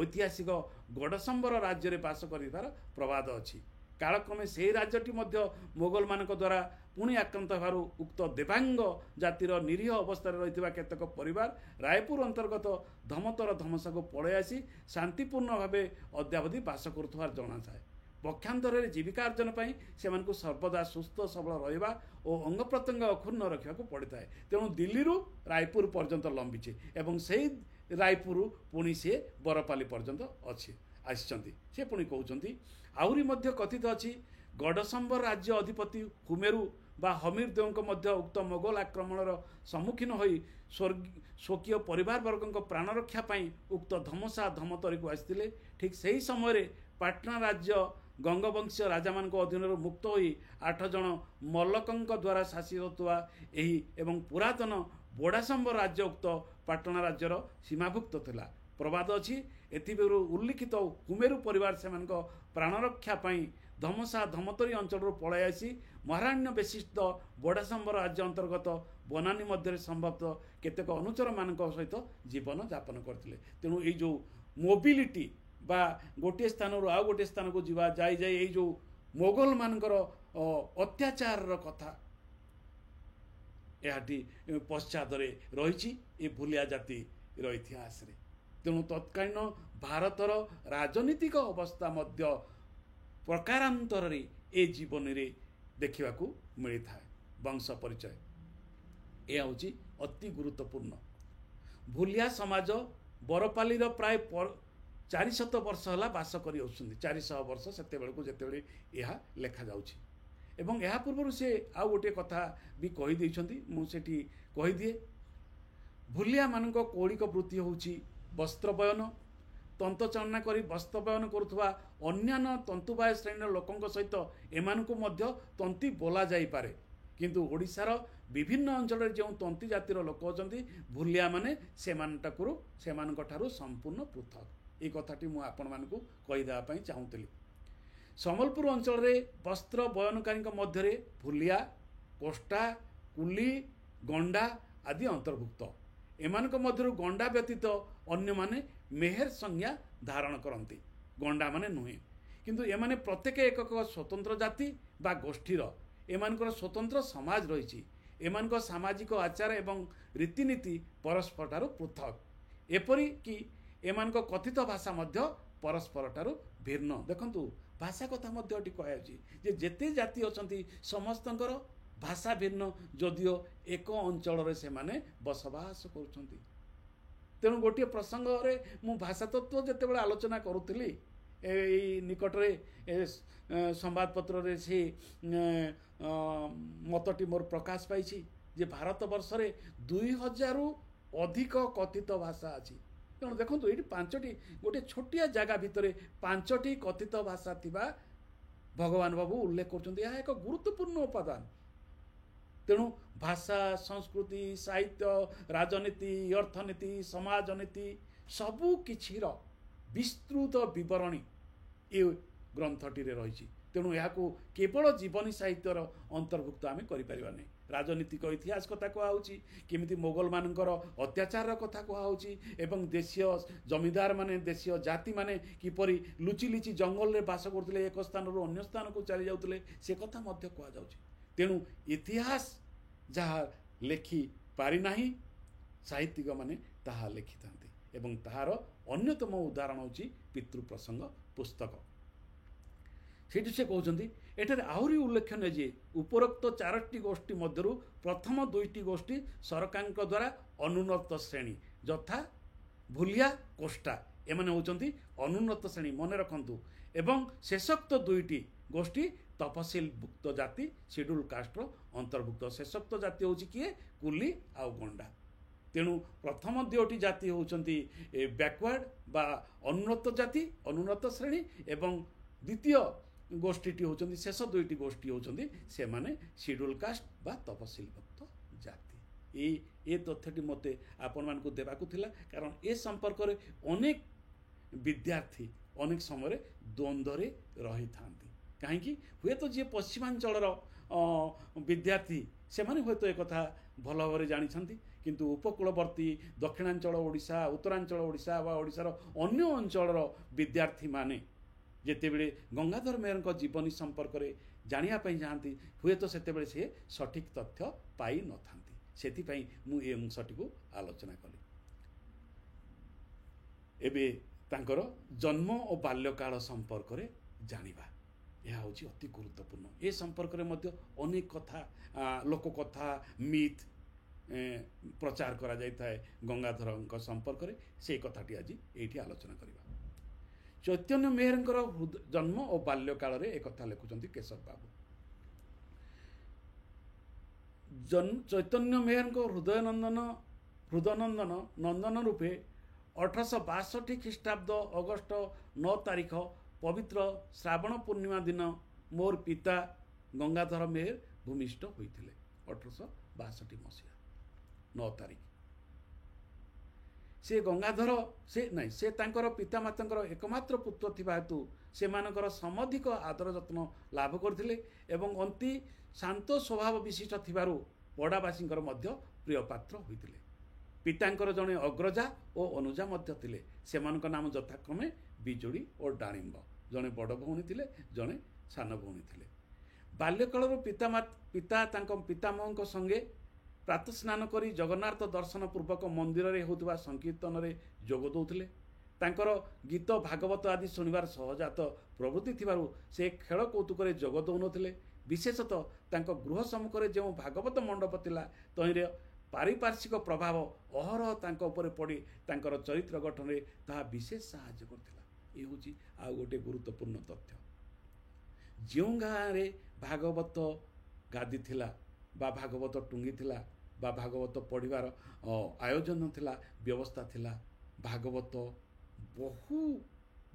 ऐतिहासिक गड़शंबर राज्य में बास कर प्रवाद अच्छी कालक्रमे से राज्यटी मोगल मान द्वारा पुणी आक्रांत होवार उक्त देवांग जातिर निरीह अवस्था रही केतक परिवार रायपुर अंतर्गत धमतर धमसा को पलाई आसी शांतिपूर्ण भाव अद्यावधि बास करुवा जनाए पक्षांतर जीविका अर्जन पर से सर्वदा सुस्थ सबल रहा और अंग प्रत्यंग अक्षुण्ण रखा पड़ता है तेणु दिल्ली रायपुर पर्यंत लंबीचे एवं से रायपुर पुणी से बरपाली पर्यंत अच्छी आसी से पुणी कहते आहरी कथित अच्छी गड़शंबर राज्य अधिपति हुमेरू बा हमीर देव उक्त मोगल आक्रमणर सम्मुखीन हो स्वकीय परिवार वर्ग प्राण रक्षापी उक्त धमसा धमतरी को आसते ठीक से ही समय पाटना राज्य गंगवंशीय राजा मान अधीन मुक्त हो 8 जन मल्लकों द्वारा शासित एवं पुरातन बोड़ाशंबर राज्य उक्त पाटना राज्यर सीमाभुक्त थिला प्रवाद अच्छी एथिबेरु उल्लिखित कुमेरु परिवार से प्राण रक्षापी धमसा धमतरी अंचल पलाई आसी महारण्य विशिष्ट बोड़ाशंबर राज्य अंतर्गत बनानी मध्य संभवतः केतेक अनुचर मान सहित जीवन यापन करते तेणु ये जो मोबिलिटी बा गोटे स्थान आउ गोटे स्थान को जीवा जाई जाई ये जो मोगल मानकर अत्याचार कथा यह पश्चात रही भूलिया जाति इतिहास तेणु तत्कालीन भारतर राजनीतिक अवस्था मध्य प्रकारांतर ए जीवन में देखा मिलता है वंश परिचय यह हूँ अति गुरुत्वपूर्ण भूलिया समाज बरपाली प्राय 400 वर्ष है बास कर 400 वर्ष से जिते यह लेखा जाउछि एवं यह पूर्व से आउ गोटे कथा भी कहीदे मुझे कहीदिए भूलिया मान कौलिक वृत्ति होउछि वस्त्र बयन तंतचालना कर वस्त्र बयन करुवा अन्यान्य तंतुबाय श्रेणी लोकों सहित एमानकु मध्य तंती बोला जाई पारे किंतु ओडिशार विभिन्न अंचल जो तंती जातिर लोक अछंती भूलिया माने सेमानठारु संपूर्ण पृथक ये कथाटी मु आपण मानकु कहीदेवा पई चाहूतली सम्बलपुर अंचल रे वस्त्र बयनकारी मध्य भूलिया कोष्टा कुली गंडा आदि अंतर्भुक्त एमानक मध्य गंडा व्यतीत अन्य माने मेहर संज्ञा धारण करती गंडा माने नुहे किंतु एमाने प्रत्येक एक स्वतंत्र जाति बा गोष्ठीर एमानकर स्वतंत्र समाज रही एमानक सामाजिक आचार एवं रीतिनीति परस्पर ठारू पृथक एपरी कि एमानक कथित भाषा मध्य परस्पर ठारू भिन्न देखंतु भाषा कथा मध्य कहुछि जेते जाति अछंती समस्तंकर भाषा भिन्न जदिओ एक अंचल से माने बसवास करुछंती तेणु गोटे प्रसंग रे मु भाषा तत्व जेतेबेले आलोचना करुଥିଲି निकट रे संवादपत्र रे से मतटी मोर प्रकाश पाई जे भारत वर्ष रे 2000 अधिक कथित भाषा अछि तेणु देखो ये 5टी गोटे छोटिया जगह भितर 5टी कथित भाषा थिबा भगवान बाबू उल्लेख करछन्ती यह एक गुरुत्वपूर्ण उपादान तेणु भाषा संस्कृति साहित्य राजनीति अर्थनीति समाजनीति सबु किछिर विस्तृत विवरणी ये ग्रंथटी रही तेणु यहाँ केवल जीवनी साहित्यर अंतर्भुक्त आम कर राजनीतिक इतिहास कथा कहुच्छी केमिति मोगल मानकर अत्याचार कथा कहुच्छी एवं देशीय जमीदार माने देशीय जाति माने किपरि लुचि लिचि जंगल में बास करते एक स्थान अन्य स्थान को चली जाते से कथा मध्य कहुच्छी तेणु इतिहास जहाँ लेखि पारिना साहित्यिक माने ताहा लेखि थांती एवं ताहार अन्यतम उदाहरण होची पितृप्रसंग पुस्तक से कहते एठार आहरी उल्लेखनीय जे उपरोक्त 4टी गोष्ठी मध्य प्रथम 2टी गोष्ठी सरकार द्वारा अनुन्नत श्रेणी यथा भूलिया कोष्टा एमाने होचंती अनुन्नत श्रेणी मन रखंतु एवं शेषोक्त 2टी गोष्ठी तपशिलभुक्त जाति शेड्यूल कास्टर अंतर्भुक्त शेषोक्त जाति होची किए कुली आउ गंडा तेणु प्रथम 2टी जाति होचंती बैकवर्ड बा अनुन्नत जाति अनुन्नत श्रेणी एवं द्वितीय ଗୋଷ୍ଠୀଟି ହେଉଛନ୍ତି ଶେଷ ଦୁଇଟି ଗୋଷ୍ଠୀ ହେଉଛନ୍ତି ସେମାନେ ସିଡ୍ୟୁଲ୍ କାଷ୍ଟ ବା ତଫସିଲଭୁକ୍ତ ଜାତି। ଏ ତଥ୍ୟଟି ମୋତେ ଆପଣମାନଙ୍କୁ ଦେବାକୁ ଥିଲା, କାରଣ ଏ ସମ୍ପର୍କରେ ଅନେକ ବିଦ୍ୟାର୍ଥୀ ଅନେକ ସମୟରେ ଦ୍ୱନ୍ଦ୍ୱରେ ରହିଥାନ୍ତି। କାହିଁକି? ହୁଏତ ଯିଏ ପଶ୍ଚିମାଞ୍ଚଳର ବିଦ୍ୟାର୍ଥୀ ସେମାନେ ହୁଏତ ଏକଥା ଭଲ ଭାବରେ ଜାଣିଛନ୍ତି, କିନ୍ତୁ ଉପକୂଳବର୍ତ୍ତୀ ଦକ୍ଷିଣାଞ୍ଚଳ ଓଡ଼ିଶା, ଉତ୍ତରାଞ୍ଚଳ ଓଡ଼ିଶା ବା ଓଡ଼ିଶାର ଅନ୍ୟ ଅଞ୍ଚଳର ବିଦ୍ୟାର୍ଥୀମାନେ ଯେତେବେଳେ ଗଙ୍ଗାଧର ମେହେରଙ୍କ ଜୀବନୀ ସମ୍ପର୍କରେ ଜାଣିବା ପାଇଁ ଯାଆନ୍ତି, ହୁଏତ ସେତେବେଳେ ସେ ସଠିକ୍ ତଥ୍ୟ ପାଇନଥାନ୍ତି। ସେଥିପାଇଁ ମୁଁ ଏ ଅଂଶଟିକୁ ଆଲୋଚନା କଲି। ଏବେ ତାଙ୍କର ଜନ୍ମ ଓ ବାଲ୍ୟକାଳ ସମ୍ପର୍କରେ ଜାଣିବା, ଏହା ହେଉଛି ଅତି ଗୁରୁତ୍ୱପୂର୍ଣ୍ଣ। ଏ ସମ୍ପର୍କରେ ମଧ୍ୟ ଅନେକ କଥା ଲୋକକଥା ମିଥ୍ ପ୍ରଚାର କରାଯାଇଥାଏ ଗଙ୍ଗାଧରଙ୍କ ସମ୍ପର୍କରେ। ସେଇ କଥାଟି ଆଜି ଏଇଠି ଆଲୋଚନା କରିବା। ଚୈତନ୍ୟ ମେହେରଙ୍କର ଜନ୍ମ ଓ ବାଲ୍ୟକାଳରେ ଏକଥା ଲେଖୁଛନ୍ତି କେଶବ ବାବୁ। ଚୈତନ୍ୟ ମେହେରଙ୍କ ହୃଦୟନନ୍ଦନ ନନ୍ଦନ ରୂପେ 1862 ଖ୍ରୀଷ୍ଟାବ୍ଦ ଅଗଷ୍ଟ 9 ତାରିଖ ପବିତ୍ର ଶ୍ରାବଣ ପୂର୍ଣ୍ଣିମା ଦିନ ମୋର ପିତା ଗଙ୍ଗାଧର ମେହେର ଭୂମିଷ୍ଠ ହୋଇଥିଲେ। 1862 ମସିହା 9 ତାରିଖ। ସେ ତାଙ୍କର ପିତାମାତାଙ୍କର ଏକମାତ୍ର ପୁତ୍ର ଥିବା ହେତୁ ସେମାନଙ୍କର ସମଧିକ ଆଦର ଯତ୍ନ ଲାଭ କରିଥିଲେ ଏବଂ ଅତି ଶାନ୍ତ ସ୍ୱଭାବ ବିଶିଷ୍ଟ ଥିବାରୁ ପଡ଼ାବାସୀଙ୍କର ମଧ୍ୟ ପ୍ରିୟ ପାତ୍ର ହୋଇଥିଲେ। ପିତାଙ୍କର ଜଣେ ଅଗ୍ରଜା ଓ ଅନୁଜା ମଧ୍ୟ ଥିଲେ। ସେମାନଙ୍କ ନାମ ଯଥାକ୍ରମେ ବିଜୁଳି ଓ ଡାଳିମ୍ବ। ଜଣେ ବଡ଼ ଭଉଣୀ ଥିଲେ, ଜଣେ ସାନ ଭଉଣୀ ଥିଲେ। ବାଲ୍ୟକାଳରୁ ପିତା ତାଙ୍କ ପିତାମହଙ୍କ ସଙ୍ଗେ ପ୍ରାତଃ ସ୍ନାନ କରି ଜଗନ୍ନାଥ ଦର୍ଶନ ପୂର୍ବକ ମନ୍ଦିରରେ ହେଉଥିବା ସଂକୀର୍ତ୍ତନରେ ଯୋଗ ଦେଉଥିଲେ। ତାଙ୍କର ଗୀତ ଭାଗବତ ଆଦି ଶୁଣିବାର ସହଜାତ ପ୍ରବୃତ୍ତି ଥିବାରୁ ସେ ଖେଳ କୌତୁକରେ ଯୋଗ ଦେଉନଥିଲେ। ବିଶେଷତଃ ତାଙ୍କ ଗୃହ ସମ୍ମୁଖରେ ଯେଉଁ ଭାଗବତ ମଣ୍ଡପ ଥିଲା, ତହିଁରେ ପାରିପାର୍ଶ୍ୱିକ ପ୍ରଭାବ ଅହରହ ତାଙ୍କ ଉପରେ ପଡ଼ି ତାଙ୍କର ଚରିତ୍ର ଗଠନରେ ତାହା ବିଶେଷ ସାହାଯ୍ୟ କରିଥିଲା। ଏ ହେଉଛି ଆଉ ଗୋଟେ ଗୁରୁତ୍ୱପୂର୍ଣ୍ଣ ତଥ୍ୟ। ଯେଉଁ ଗାଁରେ ଭାଗବତ ଗାଦି ଥିଲା ବା ଭାଗବତ ଟୁଙ୍ଗି ଥିଲା ବା ଭାଗବତ ପଢ଼ିବାର ଆୟୋଜନ ଥିଲା, ବ୍ୟବସ୍ଥା ଥିଲା, ଭାଗବତ ବହୁ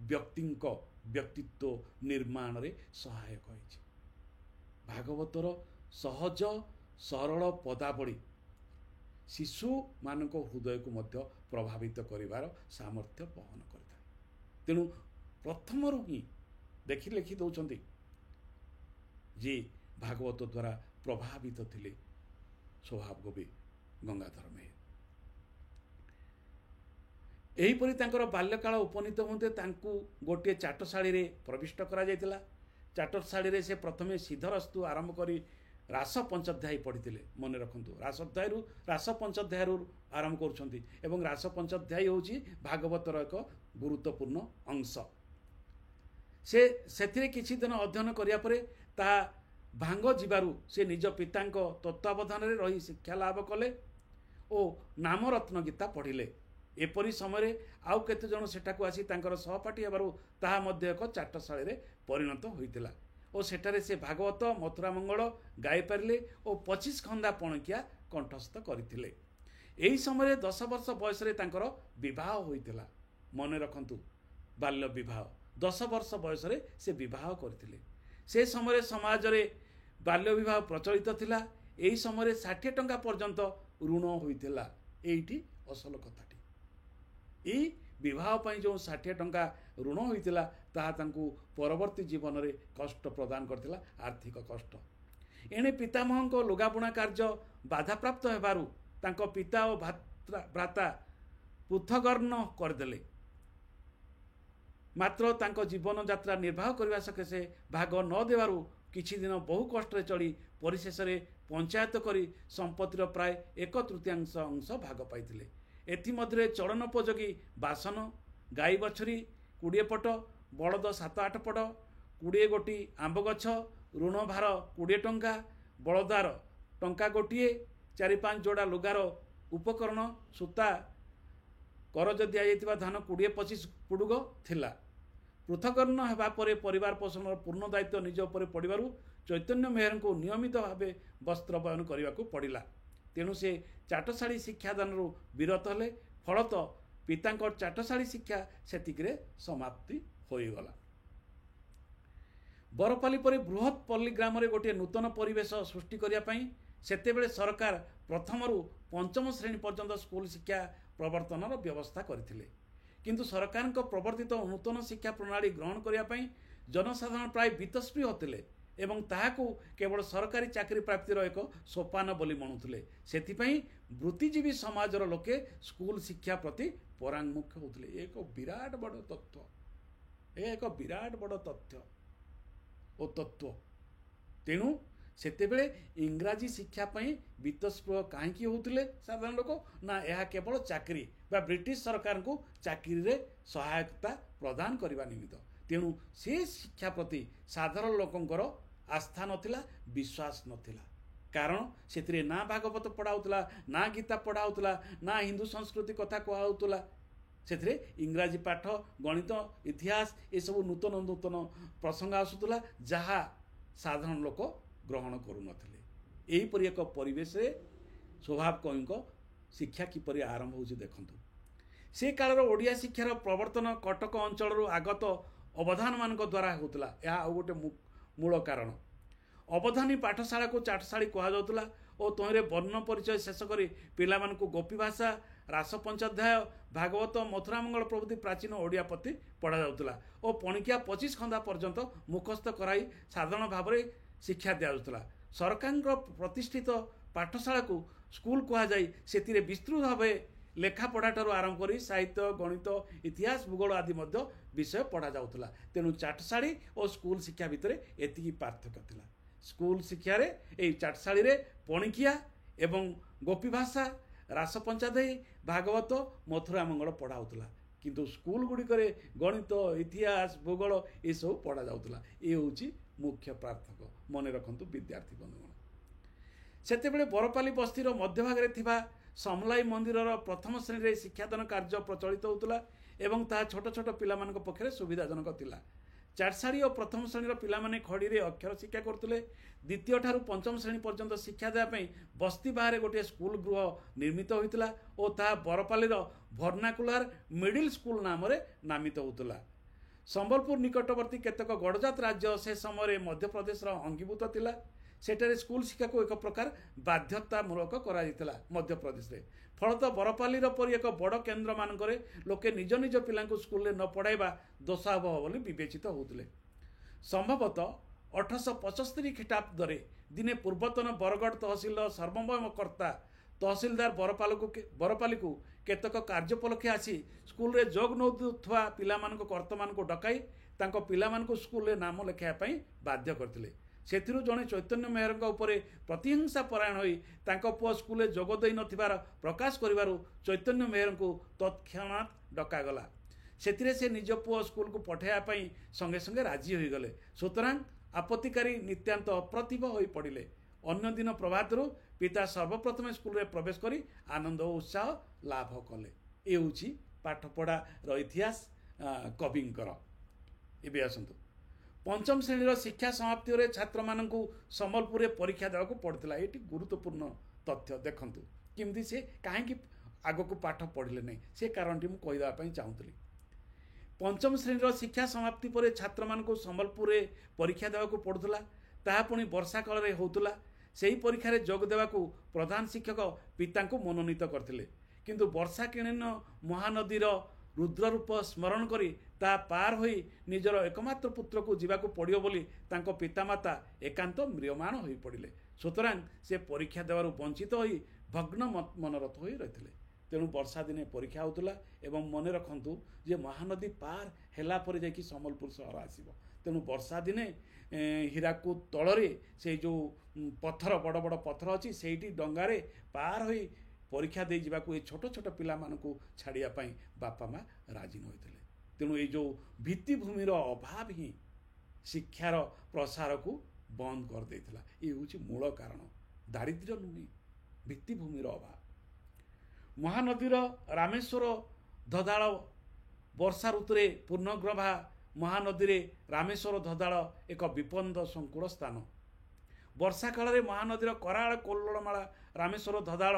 ବ୍ୟକ୍ତିଙ୍କ ବ୍ୟକ୍ତିତ୍ୱ ନିର୍ମାଣରେ ସହାୟକ ହୋଇଛି। ଭାଗବତର ସହଜ ସରଳ ପଦାବଳୀ ଶିଶୁମାନଙ୍କ ହୃଦୟକୁ ମଧ୍ୟ ପ୍ରଭାବିତ କରିବାର ସାମର୍ଥ୍ୟ ବହନ କରିଥାଏ। ତେଣୁ ପ୍ରଥମରୁ ହିଁ ଲେଖି ଦେଉଛନ୍ତି ଯେ ଭାଗବତ ଦ୍ୱାରା ପ୍ରଭାବିତ ଥିଲେ ସ୍ୱଭାବ କବି ଗଙ୍ଗାଧର ମେହେର। ଏହିପରି ତାଙ୍କର ବାଲ୍ୟକାଳ ଉପନୀତ ହୁଅନ୍ତେ ତାଙ୍କୁ ଗୋଟିଏ ଚାଟଶାଳୀରେ ପ୍ରବିଷ୍ଟ କରାଯାଇଥିଲା। ଚାଟଶାଳୀରେ ସେ ପ୍ରଥମେ ସିଦ୍ଧରସ୍ତୁ ଆରମ୍ଭ କରି ରାସ ପଞ୍ଚଧ୍ୟାୟୀ ପଢ଼ିଥିଲେ। ମନେ ରଖନ୍ତୁ, ରାସ ପଞ୍ଚଧ୍ୟାୟରୁ ଆରମ୍ଭ କରୁଛନ୍ତି ଏବଂ ରାସ ପଞ୍ଚଧ୍ୟାୟୀ ହେଉଛି ଭାଗବତର ଏକ ଗୁରୁତ୍ୱପୂର୍ଣ୍ଣ ଅଂଶ। ସେ ସେଥିରେ କିଛି ଦିନ ଅଧ୍ୟୟନ କରିବା ପରେ ତାହା ଭାଙ୍ଗ ଯିବାରୁ ସେ ନିଜ ପିତାଙ୍କ ତତ୍ତ୍ୱାବଧାନରେ ରହି ଶିକ୍ଷା ଲାଭ କଲେ ଓ ନାମରତ୍ନ ଗୀତା ପଢ଼ିଲେ। ଏପରି ସମୟରେ ଆଉ କେତେଜଣ ସେଠାକୁ ଆସି ତାଙ୍କର ସହପାଠୀ ହେବାରୁ ତାହା ମଧ୍ୟ ଏକ ଚାଟଶାଳୀରେ ପରିଣତ ହୋଇଥିଲା ଓ ସେଠାରେ ସେ ଭାଗବତ ମଥୁରା ମଙ୍ଗଳ ଗାଇପାରିଲେ ଓ 25 ଖଣ୍ଡା ପଣକିଆ କଣ୍ଠସ୍ଥ କରିଥିଲେ। ଏହି ସମୟରେ 10 ବର୍ଷ ବୟସରେ ତାଙ୍କର ବିବାହ ହୋଇଥିଲା। ମନେ ରଖନ୍ତୁ, ବାଲ୍ୟ ବିବାହ। 10 ବର୍ଷ ବୟସରେ ସେ ବିବାହ କରିଥିଲେ। ସେ ସମୟରେ ସମାଜରେ ବାଲ୍ୟ ବିବାହ ପ୍ରଚଳିତ ଥିଲା। ଏହି ସମୟରେ 60 ଟଙ୍କା ପର୍ଯ୍ୟନ୍ତ ଋଣ ହୋଇଥିଲା। ଏଇଠି ଅସଲ କଥାଟି। ଏହି ବିବାହ ପାଇଁ ଯେଉଁ 60 ଟଙ୍କା ଋଣ ହୋଇଥିଲା ତାହା ତାଙ୍କୁ ପରବର୍ତ୍ତୀ ଜୀବନରେ କଷ୍ଟ ପ୍ରଦାନ କରିଥିଲା, ଆର୍ଥିକ କଷ୍ଟ। ଏଣେ ପିତାମହଙ୍କ ଲୁଗାବୁଣା କାର୍ଯ୍ୟ ବାଧାପ୍ରାପ୍ତ ହେବାରୁ ତାଙ୍କ ପିତା ଓ ଭ୍ରାତା ପୃଥଗର୍ଣ୍ଣ କରିଦେଲେ। ମାତ୍ର ତାଙ୍କ ଜୀବନଯାତ୍ରା ନିର୍ବାହ କରିବା ସକାଶେ ଭାଗ ନ ଦେବାରୁ କିଛି ଦିନ ବହୁ କଷ୍ଟରେ ଚଳି ପରିଶେଷରେ ପଞ୍ଚାୟତ କରି ସମ୍ପତ୍ତିର ପ୍ରାୟ 1/3 ଅଂଶ ଭାଗ ପାଇଥିଲେ। ଏଥିମଧ୍ୟରେ ଚଳନୋପଯୋଗୀ ବାସନ, ଗାଈ ବଛୁରୀ 20 ପଟ, ବଳଦ 7-8 ପଟ, 20 ଗୋଟି ଆମ୍ବ ଗଛ, ଋଣ ଭାର 20 ଟଙ୍କା, ବଳଦାର ଟଙ୍କା ଗୋଟିଏ, 4-5 ଯୋଡ଼ା ଲୁଗାର ଉପକରଣ, ସୂତା, କରଜ ଦିଆଯାଇଥିବା ଧାନ 20-25 ପୁଡୁଗ ଥିଲା। ପୃଥଗର୍ଣ୍ଣ ହେବା ପରେ ପରିବାର ପୋଷଣର ପୂର୍ଣ୍ଣ ଦାୟିତ୍ୱ ନିଜ ଉପରେ ପଡ଼ିବାରୁ ଚୈତନ୍ୟ ମେହେରଙ୍କୁ ନିୟମିତ ଭାବେ ବସ୍ତ୍ର ବୟନ କରିବାକୁ ପଡ଼ିଲା। ତେଣୁ ସେ ଚାଟଶାଳୀ ଶିକ୍ଷାଦାନରୁ ବିରତ ହେଲେ। ଫଳତଃ ପିତାଙ୍କ ଚାଟଶାଳୀ ଶିକ୍ଷା ସେତିକିରେ ସମାପ୍ତି ହୋଇଗଲା। बरपाली परि बृहत पल्ली ग्राम रे गोटे नूतन परिवेश सृष्टि करिया पई सेतेबेले सरकार प्रथमरु पंचम श्रेणी पर्यंत स्कूल शिक्षा प्रवर्तन व्यवस्था करथिले। किंतु सरकार प्रवर्तित नूतन शिक्षा प्रणाली ग्रहण करिया पई जनसाधारण प्राय वितस्पृह होते एवं ताहाकू केवल सरकारी चाकरी प्राप्तिर एक सोपान बोली मणुले। सेथिपई वृत्तिजीवी समाजर लोके स्कूल शिक्षा प्रति परांगमुख होते। एक विराट बड़ तत्व, एक विराट बड़ तथ्य ओ तत्व। तेणु सेतेबेले इंग्राजी शिक्षा पई वितस्पृह काहेकि होउथिले साधारण लोक ना यह केवल चाकरी बा ब्रिटिश सरकार को चाकरी रे सहायता प्रदान करबा निमित्त। तेणु से शिक्षा प्रति साधारण लोकंकर आस्था नथिला, विश्वास नथिला। कारण सेतिरे ना भागवत पढ़ाउतला, ना गीता पढ़ाउतला, ना हिंदू संस्कृति कथा कहउतला। सेतिरे इंग्राजी पाठ, गणित, इतिहास ए सब नूतन नूतन प्रसंग आसुतला जहा साधारण लोक ग्रहण करू नथिले। एही परि एक परिवेश रे स्वभाव कविंको शिक्षा किपरि आरंभ होउछि देखंतु। से कालर ओडिया शिक्षार प्रवर्तन कटक अंचल आगत अवधान मान द्वारा होता। यह गोटे मूल कारण। अवधानी पाठशाला को चाटशाड़ी कहुला और तोहरे वर्ण परिचय शेष कर पिला गोपी भाषा, रास पंचाध्याय, भागवत, मथुरामंगल प्रभृति प्राचीन ओडिया प्रति पढ़ा जाउतला और पणिकिया 25 खंदा पर्यंत मुखस्थ कराई साधारण भाव में शिक्षा दिया। सरकार प्रतिष्ठित पाठशाला को स्कूल कहुई से विस्तृत भाव लेखा पढ़ा ठार आरंभ कर साहित्य, गणित, इतिहास, भूगोल आदि विषय पढ़ा जाउतला। तेणु चाटशाड़ी और स्कूल शिक्षा भितर एतिकी पार्थक्य थिला। स्कूल शिक्षा रे ए चाटशाड़ी रे पणिकिया एवं गोपी भाषा, रास पंचाध्यायी, भागवत, मथुरामंगल पढ़ा होउतला। किंतु स्कूल गुड़िक गणित, इतिहास, भूगोल ये सब पढ़ा जाउतला। ये होउची मुख्य पार्थक्य। मने रखंतु विद्यार्थी बंधुगण। सेतेबेले बरपाली बस्तीर मध्य भाग थिबा समलाई मंदिर प्रथम श्रेणी रे शिक्षादान कार्य प्रचलित होउतला एवं ता छोट छोट पिला मानक पक्षरे सुविधाजनक थिला। चाटशाड़ी और प्रथम श्रेणी पिला माने खड़ी रे अक्षर शिक्षा करतुले। द्वितीय ठारू पंचम श्रेणी पर्यंत शिक्षा देवा पई बस्ती बाहर गोटे स्कूल गृह निर्मित होइतला और ता बरपाली भर्नाकुलर मिडिल स्कूल नाम रे नामित होउतला। संबलपुर निकटवर्ती केतक गड़जात राज्य से समय मध्य प्रदेश अंगीभूत थिला। सेठारे स्कूल शिक्षा को एक प्रकार बाध्यतामूलक करा मध्य प्रदेश रे। फलतः बरपाली परि एक बड़ केन्द्र मानकरे लोके निज निज पिला स्कूल न पढ़ाइबा दोषावह बोली विवेचित होउतले। संभवतः 1875 ख्रीष्टाब्दरे दिने पूर्वतन बरगढ़ तहसिल सर्वमयकर्ता तहसिलदार बरपाली को केतक कार्योपलक्षे आसी स्कूल रे जोग नौथुवा पिला कर्ता को डकाई तांको पिला स्कूल रे नाम लेखाइबा पई बाध्य करथिले। सेथिरु जणे चैतन्य मेहरଙ୍କ उपरे प्रतिहिंसा परायण होई तांको पुआ स्कूल रे जोग देई नथिबार प्रकाश करिवारु चैतन्य मेहरଙ୍କୁ तत्क्षणात डकागला। सेथिरे से निज पुआ स्कूल को पठाइबा पई संगे संगे राजी होई गले। सुतरां आपत्तिकारी नित्यांत अप्रतिभ होई पड़िले। अन्य दिन प्रभातरु पिता सर्वप्रथम स्कूल रे प्रवेश करी आनंद और उत्साह लाभ कले। ए होची पाठपढ़ा इतिहास कविंकर। एबे आसंतु पंचम श्रेणी शिक्षा समाप्ति छात्र मानू संबलपुर में परीक्षा देवाक पड़ता। ये गुरुत्वपूर्ण तथ्य देखंतु किमती से कहीं आग को पाठ पढ़ले नहीं से कारण टी मुझे चाहूली। पंचम श्रेणी शिक्षा समाप्ति पर छात्र मानू संबलपुर में परीक्षा देवाक पड़ूला। ताहा पुणी वर्षा काल में होउतला। सेही परीक्षा रे जोग देवाकू प्रधान शिक्षक पिता को मनोनीत करथिले। किंतु वर्षा किणीन महानदीर रुद्र रूप स्मरण करी ता पार होई निजर एकमात्र पुत्र को जीवाकू पड़ियो बोली तांको पितामाता एकांत म्रियमाण होई पड़िले। सुतरां से परीक्षा देवारु वंचित होई भग्न मनरत होई रहिथिले। तेणु वर्षा दिने परीक्षा होउतला एवं मने रखंतु जे महानदी पार हेला पर जाकी संबलपुर सहर आसीबो। तेणु वर्षा दिने हीराकूद तଳରେ से जो पत्थर बड़ बड़ पत्थर अच्छी से डंगारे पार होई परीक्षा दे जावाकू ये छोट छोट पिला मानकू छाड़िया पाई बापा माँ राजी नहोइथिले। तेणु ये जो भित्तिभूमिर अभाव ही शिक्षार प्रसार को बंद कर देथिला। ये होची मूल कारण। दारिद्र्य नुहे, भित्तिभूमिर अभाव। महानदीर रामेश्वर धदाल वर्षा ऋतुरे पूर्णग्रभा महानदी रे रामेश्वर धदाल एक विपद संकुल स्थान। वर्षा काल में महानदीर कराल कोल्लमाला रामेश्वर धदाल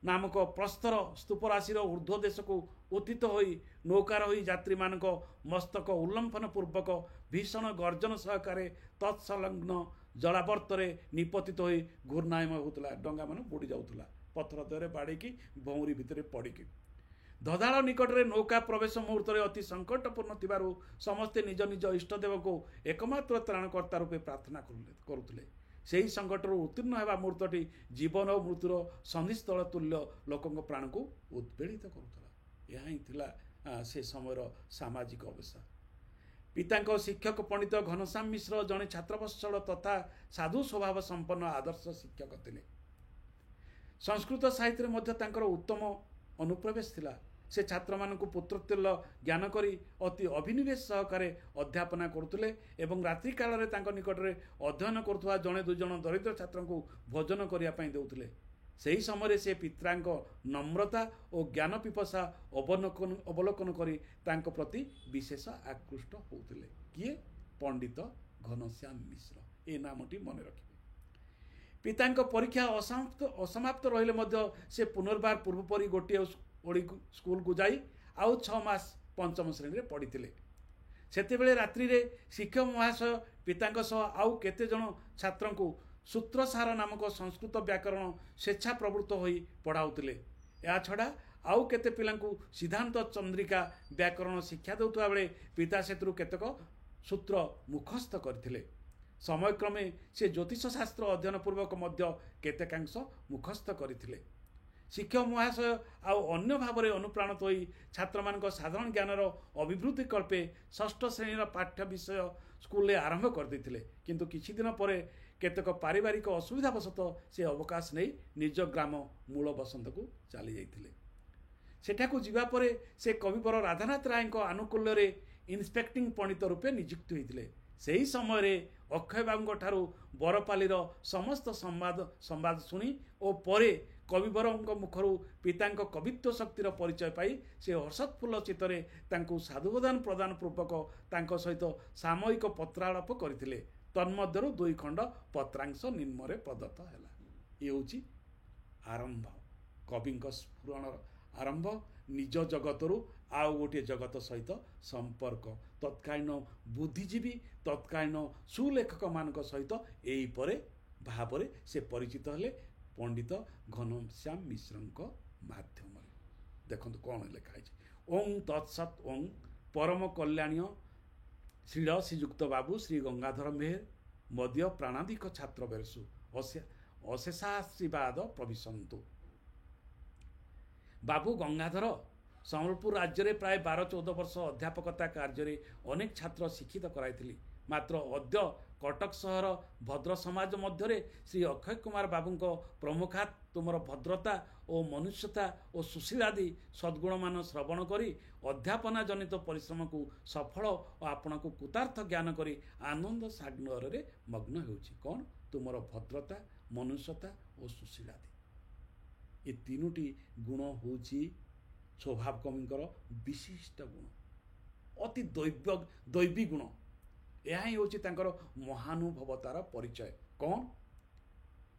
नामक प्रस्तर स्तूपराशि ऊर्ध्व देश को उत्थित होई नौकार होई यात्री मानक मस्तक उल्लंघन पूर्वक भीषण गर्जन सहकारे तत्संलग्न जलावर्तरे निपतित होई घूर्णायमान होउतला डंगा मान बुड़ी जाउतला पत्थर देहरे बाड़ीकी भौरी भितरे पड़िकी धदाड़ निकटरे नौका प्रवेश मुहूर्त अति संकटपूर्ण थिबारु समस्ते निज निज इष्टदेव को एकमात्र त्राणकर्ता रूपे प्रार्थना करुले ସେହି ସଂକଟରୁ ଉତ୍ତୀର୍ଣ୍ଣ ହେବା ମୁହୂର୍ତ୍ତଟି ଜୀବନ ଓ ମୃତ୍ୟୁର ସନ୍ଧିସ୍ଥଳ ତୁଲ୍ୟ ଲୋକଙ୍କ ପ୍ରାଣକୁ ଉଦ୍ବେଳିତ କରୁଥିଲା। ଏହା ହିଁ ଥିଲା ସେ ସମୟର ସାମାଜିକ ଅବସ୍ଥା। ପିତାଙ୍କ ଶିକ୍ଷକ ପଣ୍ଡିତ ଘନଶ୍ୟାମ ମିଶ୍ର ଜଣେ ଛାତ୍ରବତ୍ସଳ ତଥା ସାଧୁ ସ୍ୱଭାବ ସମ୍ପନ୍ନ ଆଦର୍ଶ ଶିକ୍ଷକ ଥିଲେ। ସଂସ୍କୃତ ସାହିତ୍ୟରେ ମଧ୍ୟ ତାଙ୍କର ଉତ୍ତମ ଅନୁପ୍ରବେଶ ଥିଲା। से छात्र मानक पुत्रतुल्य ज्ञान करी अति अभिनिवेश सहकारे अध्यापना करुले एवं रात्रि काल निकट में अध्ययन करुवा जड़े दुई जन दरिद्र छात्र को भोजन करने देउथिले। सही समय से पितांक नम्रता और ज्ञान पिपसा अवलोकन करी तांको प्रति विशेष आकृष्ट होउथिले। किए? पंडित घनश्याम मिश्र। ए नामटी मन रखिबे। पितांक परीक्षा असमाप्त रहिले मध्य से पुनर्बार पूर्वपरी गोटे ओडी स्कूल को जाई आउ 6 मास पंचम श्रेणी रे पढ़िथिले। सेतेबेले रात्रि रे शिक्षक महाशय पितांक सह आउ केते जण छात्रन को सूत्रसार नामक संस्कृत व्याकरण स्वेच्छा प्रवृत्त होई पढ़ाउतिले। या छड़ा आउ केते पिलांकु सिद्धांत चंद्रिका व्याकरण शिक्षा देउतबा बेले पिता सेतरु केतक सूत्र मुखस्थ करथिले। समयक्रमे से ज्योतिष शास्त्र अध्ययन पूर्वक मध्य केतेकांश मुखस्थ करथिले। शिक्षक महाशय आउ अन्य भाव में अनुप्राणित होई छात्र मान साधारण ज्ञानर अभिवृद्धि कल्पे 6ठ श्रेणी पाठ्य विषय स्कूल आरंभ कर देथिले। किंतु किछि दिन पर केतक पारिवारिक असुविधावशतः से अवकाश नहीं निज ग्राम मूल बसंत को चली जाइथिले। सेठाकु जिबा परे से कविवर राधानाथ राय आनुकूल्य रे इन्स्पेक्टिंग पंडित रूपे नियुक्त होइथिले। सही समय रे अक्षय बाबू ठारू बरपालीर समस्त संवाद सुनी और परे कविवर मुखर पितांक कवित्व शक्तिर परिचय पाई से हर्षोत्फुल्ल चित्तरे तांकु साधुबोधन प्रदान पूर्वक तांको सहित सामयिक पत्रालाप करथिले। तन्मध्यरु 2 खंड पत्रांश निम्नरे प्रदत्त हैला। ये होची आरंभ कविंक स्फुरणर आरंभ निज जगतरु आउ गोटे जगत सहित संपर्क तत्कालीन बुद्धिजीवी तत्कालीन सुलेखक मानक सहित एही परे भावरे से परिचित हेले पंडित घनश्याम मिश्रଙ୍କ माध्यमରେ। देखंतु कौन लिखा है। ओं तत्सत ओं परम कल्याण्य श्रील श्रीयुक्त बाबू श्री गंगाधर मेहर मध्य प्राणादिक छात्र बेरसु अशेषाशीर्वाद प्रविशंतु। बाबू गंगाधर सम्बलपुर राज्य में प्राय 12-14 वर्ष अध्यापकता कार्य अनेक छात्र शिक्षित कराइथिली। मात्र अद्य कटक सहर भद्र समाज मध्य श्री अक्षय कुमार बाबू प्रमुखात तुमर भद्रता और मनुष्यता और सुशीलादि सद्गुण मान श्रवण करी अध्यापना जनित परिश्रम को सफल और आपण को कृतार्थ ज्ञान करी आनंद सागर रे मग्न होउछि। कौन? तुमर भद्रता मनुष्यता और सुशीलादि। ये तीनोटी गुण होउछि स्वभाव कविंकर विशिष्ट गुण अति दैवी गुण। यह ही होची तांकर महानुभवतार परिचय। कौन?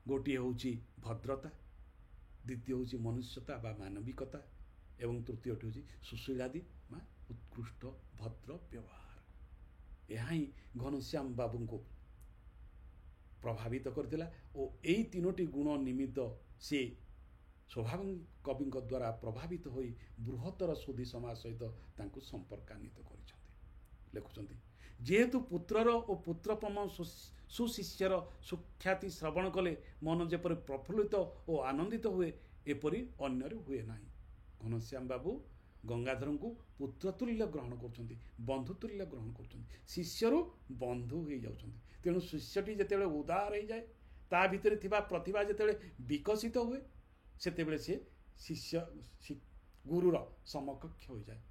गोटे होची भद्रता, द्वितीय होची मनुष्यता बा मानविकता एवं तृतीय होची सुशीलादि बा उत्कृष्ट भद्र व्यवहार। यह ही घनश्याम बाबू को प्रभावित करथिला और यही तीनोटी गुण निमित्त से स्वभाव कवि द्वारा प्रभावित होई बृहत्तर सुधी समाज सहित तांको संपर्कान्वित करिसथि। लेखुचंती जेहेतु पुत्रर और पुत्रपम सुशिष्यर सुख्याति श्रवण कले मन जेपरि प्रफुल्लित और आनंदित हुए एपरि अन्यर हुए नाही। घनश्याम बाबू गंगाधर को पुत्रतुल्य ग्रहण करछंती, बंधुतुल्य ग्रहण करछंती, शिष्यरु बंधु हो जाउछंती। तेणु शिष्यटी जेतेबेले उदार हो जाए ता भितरे थिबा प्रतिभा जेतेबेले विकसित हुए सेतेबेले से शिष्य गुरुर समकक्ष हो जाए,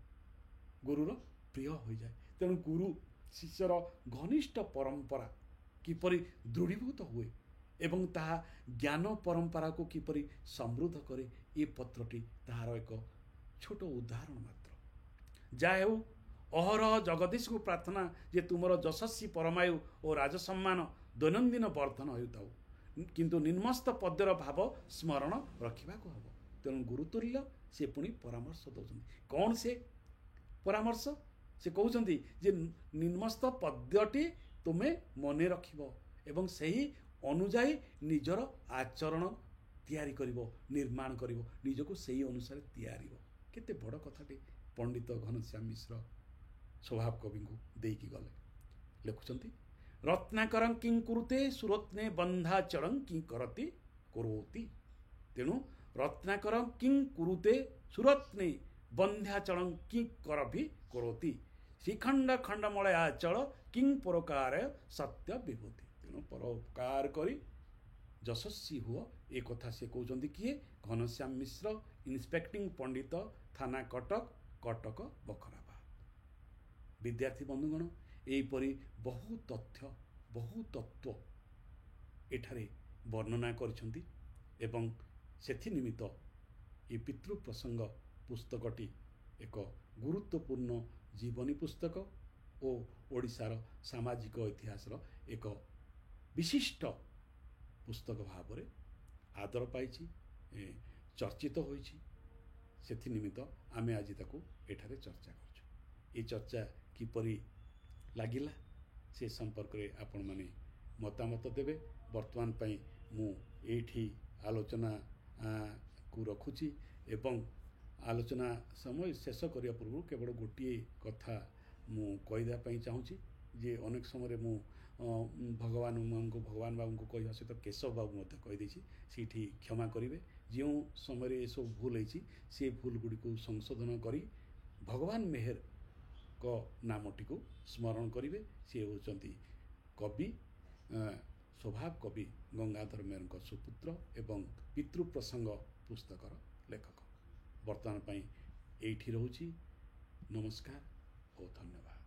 गुरुर प्रिय हो जाए। तेणु गुरु शिष्यर घनिष्ठ परंपरा किपरि दृढ़ीभूत हुए एवं ताहा ज्ञान परंपरा को किपरि समृद्ध करे ये पत्रटी ताहार एक छोट उदाहरण मात्र। जाहेउ अहरह जगदीश को प्रार्थना जे तुमर यशस्वी परमायु और राजसम्मान दैनंदिन वर्धन होताउ, किंतु निम्नस्थ पद्यर भाव स्मरण रखा हब। ତେଣୁ ଗୁରୁତୁଲ୍ୟ ସେ ପୁଣି ପରାମର୍ଶ ଦେଉଛନ୍ତି। କ'ଣ ସେ ପରାମର୍ଶ? ସେ କହୁଛନ୍ତି ଯେ ନିମ୍ନସ୍ଥ ପଦ୍ୟଟି ତୁମେ ମନେ ରଖିବ ଏବଂ ସେହି ଅନୁଯାୟୀ ନିଜର ଆଚରଣ ତିଆରି କରିବ, ନିର୍ମାଣ କରିବ, ନିଜକୁ ସେହି ଅନୁସାରେ ତିଆରିବ। କେତେ ବଡ଼ କଥାଟି ପଣ୍ଡିତ ଘନଶ୍ୟାମ ମିଶ୍ର ସ୍ୱଭାବ କବିଙ୍କୁ ଦେଇକି ଗଲେ। ଲେଖୁଛନ୍ତି, ରତ୍ନାକରଂ କିଂ କୁରୁତେ ସୁରତ୍ନେ ବନ୍ଧାଚଳଂ କିଂ କରତି କରୋତି। ତେଣୁ ରତ୍ନାକରଂ କିଂ କୁରୁତେ ସୁରତ୍ନେ ବନ୍ଧ୍ୟାଚଳଂ କିଂ କରଭି କରୋତି ଶ୍ରୀଖଣ୍ଡ ଖଣ୍ଡମଳୟ ଆଚଳ କିଂ ପରୋକାର ସତ୍ୟ ବିଭୂତି। ତେଣୁ ପରୋପକାର କରି ଯଶସ୍ୱୀ ହୁଅ, ଏ କଥା ସେ କହୁଛନ୍ତି କିଏ? ଘନଶ୍ୟାମ ମିଶ୍ର, ଇନ୍ସପେକ୍ଟିଂ ପଣ୍ଡିତ, ଥାନା କଟକ, କଟକ ବଖରାବାଦ। ବିଦ୍ୟାର୍ଥୀ ବନ୍ଧୁଗଣ, ଏହିପରି ବହୁ ତଥ୍ୟ, ବହୁ ତତ୍ତ୍ୱ ଏଠାରେ ବର୍ଣ୍ଣନା କରିଛନ୍ତି ଏବଂ ସେଥି ନିମିତ୍ତ ଏ ପିତୃ ପ୍ରସଙ୍ଗ ପୁସ୍ତକଟି ଏକ ଗୁରୁତ୍ୱପୂର୍ଣ୍ଣ ଜୀବନୀ ପୁସ୍ତକ ଓ ଓଡ଼ିଶାର ସାମାଜିକ ଇତିହାସର ଏକ ବିଶିଷ୍ଟ ପୁସ୍ତକ ଭାବରେ ଆଦର ପାଇଛି, ଚର୍ଚ୍ଚିତ ହୋଇଛି। ସେଥି ନିମିତ୍ତ ଆମେ ଆଜି ତାକୁ ଏଠାରେ ଚର୍ଚ୍ଚା କରୁଛୁ। ଏ ଚର୍ଚ୍ଚା କିପରି ଲାଗିଲା ସେ ସମ୍ପର୍କରେ ଆପଣମାନେ ମତାମତ ଦେବେ। ବର୍ତ୍ତମାନ ପାଇଁ ମୁଁ ଏଇଠି ଆଲୋଚନାକୁ ରଖୁଛି ଏବଂ ଆଲୋଚନା ସମୟ ଶେଷ କରିବା ପୂର୍ବରୁ କେବଳ ଗୋଟିଏ କଥା ମୁଁ କହିଦେବା ପାଇଁ ଚାହୁଁଛି ଯେ ଅନେକ ସମୟରେ ମୁଁ ଭଗବାନ ବାବୁଙ୍କୁ କହିବା ସହିତ କେଶବ ବାବୁ ମଧ୍ୟ କହିଦେଇଛି, ସେଇଠି କ୍ଷମା କରିବେ। ଯେଉଁ ସମୟରେ ଏସବୁ ଭୁଲ ହେଇଛି ସେ ଭୁଲ ଗୁଡ଼ିକୁ ସଂଶୋଧନ କରି ଭଗବାନ ମେହେରଙ୍କ ନାମଟିକୁ ସ୍ମରଣ କରିବେ। ସେ ହେଉଛନ୍ତି କବି, ସ୍ୱଭାବ କବି ଗଙ୍ଗାଧର ମେହେରଙ୍କ ସୁପୁତ୍ର ଏବଂ ପିତୃ ପ୍ରସଙ୍ଗ ପୁସ୍ତକର ଲେଖକ। ବର୍ତ୍ତମାନ ପାଇଁ ଏଇଠି ରହୁଛି। ନମସ୍କାର ଓ ଧନ୍ୟବାଦ।